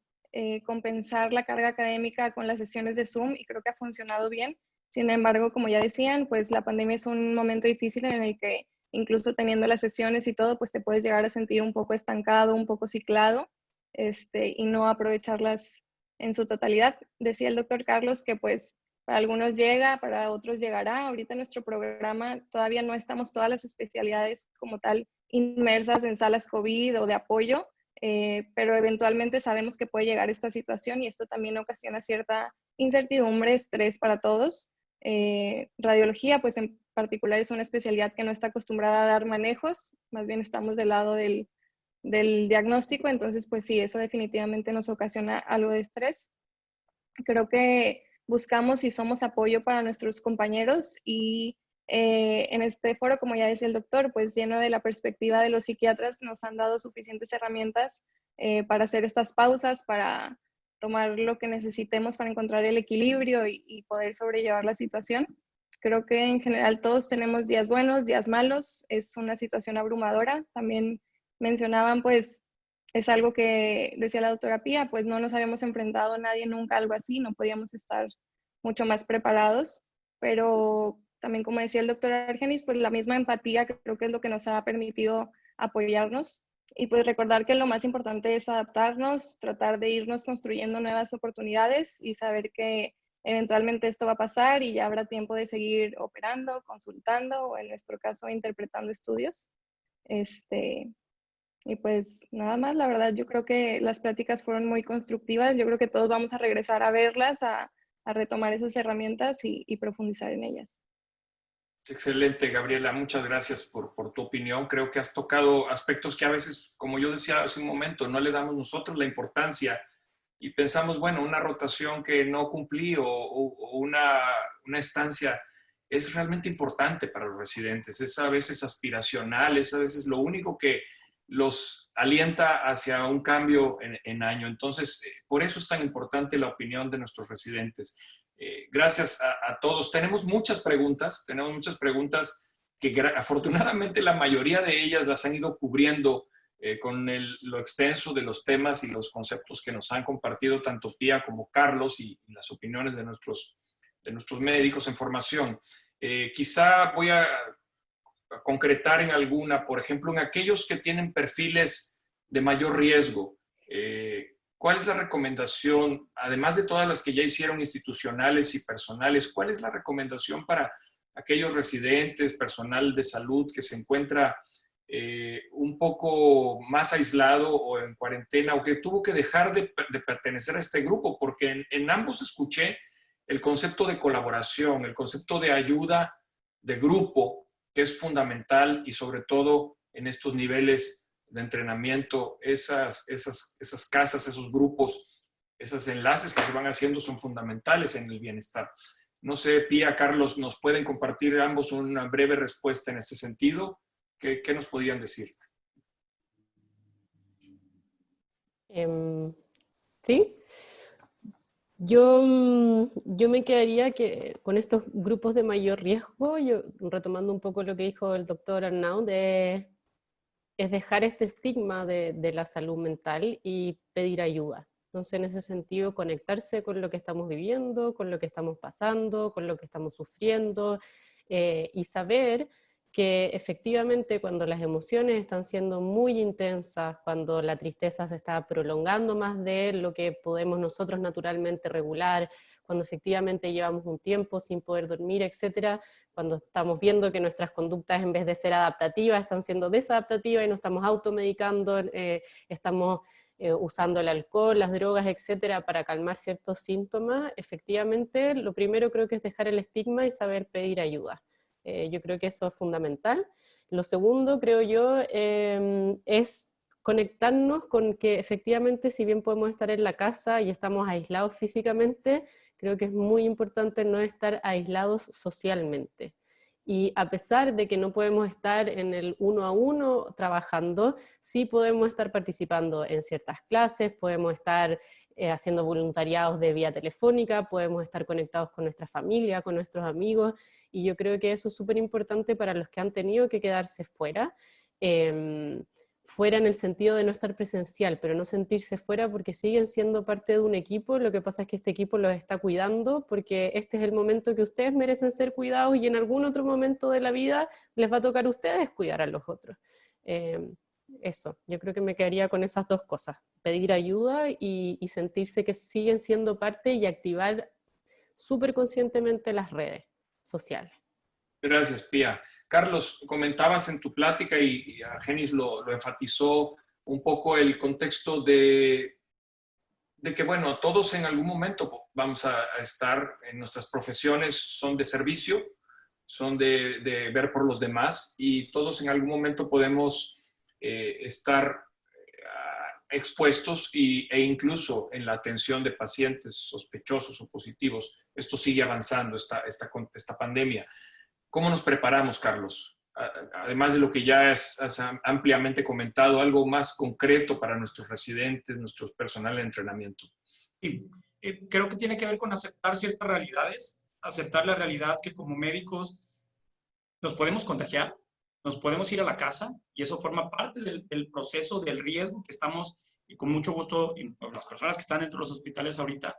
compensar la carga académica con las sesiones de Zoom y creo que ha funcionado bien. Sin embargo, como ya decían, pues la pandemia es un momento difícil en el que incluso teniendo las sesiones y todo, pues te puedes llegar a sentir un poco estancado, un poco ciclado, y no aprovecharlas en su totalidad. Decía el doctor Carlos que pues para algunos llega, para otros llegará. Ahorita en nuestro programa todavía no estamos todas las especialidades como tal inmersas en salas COVID o de apoyo, pero eventualmente sabemos que puede llegar esta situación y esto también ocasiona cierta incertidumbre, estrés para todos. Radiología, pues en particular es una especialidad que no está acostumbrada a dar manejos, más bien estamos del lado del diagnóstico, entonces pues sí, eso definitivamente nos ocasiona algo de estrés. Creo que buscamos y somos apoyo para nuestros compañeros y en este foro, como ya decía el doctor, pues lleno de la perspectiva de los psiquiatras, nos han dado suficientes herramientas para hacer estas pausas, para tomar lo que necesitemos para encontrar el equilibrio y poder sobrellevar la situación. Creo que en general todos tenemos días buenos, días malos, es una situación abrumadora. También mencionaban, pues, es algo que decía la doctora Pía, pues no nos habíamos enfrentado a nadie nunca a algo así, no podíamos estar mucho más preparados, pero también como decía el doctor Argenis, pues la misma empatía creo que es lo que nos ha permitido apoyarnos y pues recordar que lo más importante es adaptarnos, tratar de irnos construyendo nuevas oportunidades y saber que eventualmente esto va a pasar y ya habrá tiempo de seguir operando, consultando o en nuestro caso interpretando estudios. Y pues nada más, la verdad yo creo que las pláticas fueron muy constructivas, yo creo que todos vamos a regresar a verlas, a retomar esas herramientas y profundizar en ellas. Excelente, Gabriela. Muchas gracias por tu opinión. Creo que has tocado aspectos que a veces, como yo decía hace un momento, no le damos nosotros la importancia y pensamos, bueno, una rotación que no cumplí o una estancia es realmente importante para los residentes. Es a veces aspiracional, es a veces lo único que los alienta hacia un cambio en año. Entonces, por eso es tan importante la opinión de nuestros residentes. Gracias a todos. Tenemos muchas preguntas que afortunadamente la mayoría de ellas las han ido cubriendo con lo extenso de los temas y los conceptos que nos han compartido tanto Pía como Carlos y las opiniones de nuestros médicos en formación. Quizá voy a concretar en alguna, por ejemplo, en aquellos que tienen perfiles de mayor riesgo. ¿Cuál es la recomendación, además de todas las que ya hicieron institucionales y personales, cuál es la recomendación para aquellos residentes, personal de salud que se encuentra un poco más aislado o en cuarentena o que tuvo que dejar de pertenecer a este grupo? Porque en ambos escuché el concepto de colaboración, el concepto de ayuda de grupo, que es fundamental y sobre todo en estos niveles de entrenamiento, esas casas, esos grupos, esos enlaces que se van haciendo son fundamentales en el bienestar. No sé, Pía, Carlos, ¿nos pueden compartir ambos una breve respuesta en este sentido? ¿Qué nos podrían decir? Sí. Yo me quedaría con estos grupos de mayor riesgo, retomando un poco lo que dijo el doctor Arnaud, es dejar este estigma de la salud mental y pedir ayuda. Entonces, en ese sentido, conectarse con lo que estamos viviendo, con lo que estamos pasando, con lo que estamos sufriendo, y saber que efectivamente cuando las emociones están siendo muy intensas, cuando la tristeza se está prolongando más de lo que podemos nosotros naturalmente regular, cuando efectivamente llevamos un tiempo sin poder dormir, etcétera, cuando estamos viendo que nuestras conductas en vez de ser adaptativas están siendo desadaptativas y nos estamos automedicando, estamos usando el alcohol, las drogas, etcétera, para calmar ciertos síntomas, efectivamente lo primero creo que es dejar el estigma y saber pedir ayuda. Yo creo que eso es fundamental. Lo segundo, creo yo, es conectarnos con que efectivamente, si bien podemos estar en la casa y estamos aislados físicamente, creo que es muy importante no estar aislados socialmente. Y a pesar de que no podemos estar en el 1 a 1 trabajando, sí podemos estar participando en ciertas clases, podemos estar haciendo voluntariados de vía telefónica, podemos estar conectados con nuestra familia, con nuestros amigos, y yo creo que eso es súper importante para los que han tenido que quedarse fuera, fuera en el sentido de no estar presencial, pero no sentirse fuera porque siguen siendo parte de un equipo. Lo que pasa es que este equipo los está cuidando porque este es el momento que ustedes merecen ser cuidados y en algún otro momento de la vida les va a tocar a ustedes cuidar a los otros. Eso, yo creo que me quedaría con esas dos cosas, pedir ayuda y sentirse que siguen siendo parte y activar súper conscientemente las redes sociales. Gracias, Pía. Carlos, comentabas en tu plática y Argenis lo enfatizó un poco el contexto de que, bueno, todos en algún momento vamos a estar en nuestras profesiones, son de servicio, son de ver por los demás y todos en algún momento podemos estar expuestos e incluso en la atención de pacientes sospechosos o positivos. Esto sigue avanzando, esta pandemia. ¿Cómo nos preparamos, Carlos? Además de lo que ya has ampliamente comentado, algo más concreto para nuestros residentes, nuestro personal de entrenamiento. Sí, creo que tiene que ver con aceptar ciertas realidades, aceptar la realidad que como médicos nos podemos contagiar, nos podemos ir a la casa y eso forma parte del proceso del riesgo que estamos, y con mucho gusto, las personas que están dentro de los hospitales ahorita,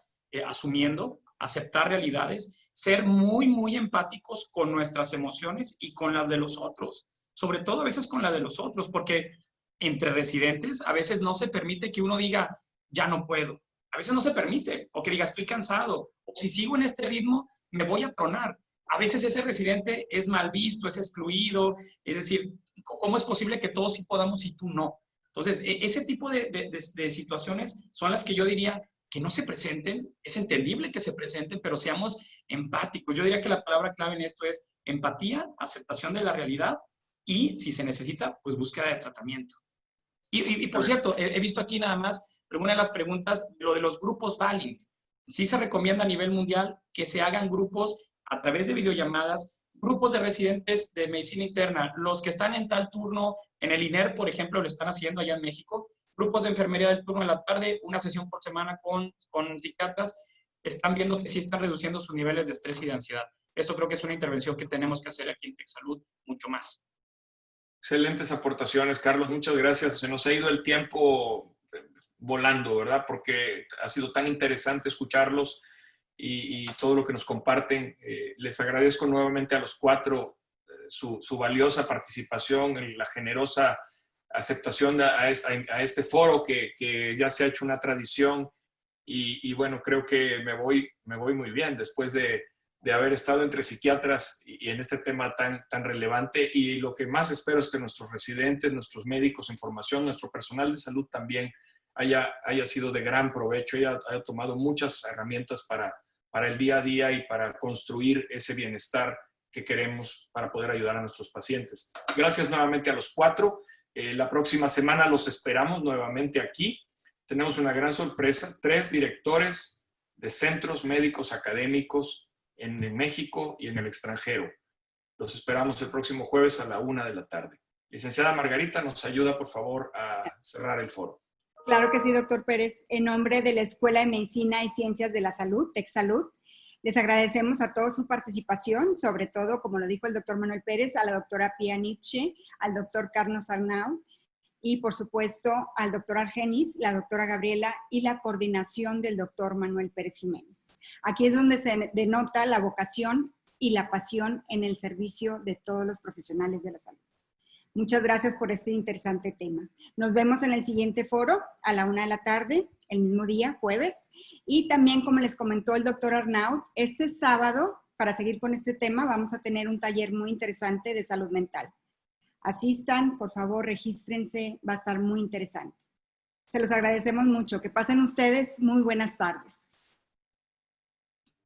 asumiendo, aceptar realidades, ser muy, muy empáticos con nuestras emociones y con las de los otros, sobre todo a veces con la de los otros, porque entre residentes a veces no se permite que uno diga, ya no puedo, a veces no se permite, o que diga, estoy cansado, o si sigo en este ritmo, me voy a tronar. A veces ese residente es mal visto, es excluido, es decir, ¿cómo es posible que todos sí podamos y tú no? Entonces, ese tipo de situaciones son las que yo diría que no se presenten, es entendible que se presenten, pero seamos empáticos. Yo diría que la palabra clave en esto es empatía, aceptación de la realidad y, si se necesita, pues búsqueda de tratamiento. Y por cierto, he visto aquí nada más, una de las preguntas, lo de los grupos Valiant. Sí se recomienda a nivel mundial que se hagan grupos a través de videollamadas grupos de residentes de medicina interna, los que están en tal turno, en el INER, por ejemplo, lo están haciendo allá en México, grupos de enfermería del turno de la tarde, una sesión por semana con psiquiatras, están viendo que sí están reduciendo sus niveles de estrés y de ansiedad. Esto creo que es una intervención que tenemos que hacer aquí en TechSalud mucho más. Excelentes aportaciones, Carlos. Muchas gracias. Se nos ha ido el tiempo volando, ¿verdad? Porque ha sido tan interesante escucharlos y todo lo que nos comparten. Les agradezco nuevamente a los cuatro su valiosa participación, la generosa aceptación a este foro que ya se ha hecho una tradición y bueno, creo que me voy muy bien después de haber estado entre psiquiatras y en este tema tan relevante. Y lo que más espero es que nuestros residentes, nuestros médicos en formación, nuestro personal de salud también haya sido de gran provecho, haya tomado muchas herramientas para el día a día y para construir ese bienestar que queremos para poder ayudar a nuestros pacientes. Gracias nuevamente a los cuatro. La próxima semana los esperamos nuevamente aquí. Tenemos una gran sorpresa, 3 directores de centros médicos académicos en México y en el extranjero. Los esperamos el próximo jueves a la 1 de la tarde. Licenciada Margarita, ¿nos ayuda, por favor, a cerrar el foro? Claro que sí, doctor Pérez. En nombre de la Escuela de Medicina y Ciencias de la Salud, TechSalud, les agradecemos a todos su participación, sobre todo, como lo dijo el doctor Manuel Pérez, a la doctora Pia Nietzsche, al doctor Carlos Arnau, y por supuesto al doctor Argenis, la doctora Gabriela y la coordinación del doctor Manuel Pérez Jiménez. Aquí es donde se denota la vocación y la pasión en el servicio de todos los profesionales de la salud. Muchas gracias por este interesante tema. Nos vemos en el siguiente foro a la 1 de la tarde, el mismo día, jueves. Y también, como les comentó el doctor Arnaud, este sábado, para seguir con este tema, vamos a tener un taller muy interesante de salud mental. Asistan, por favor, regístrense, va a estar muy interesante. Se los agradecemos mucho. Que pasen ustedes muy buenas tardes.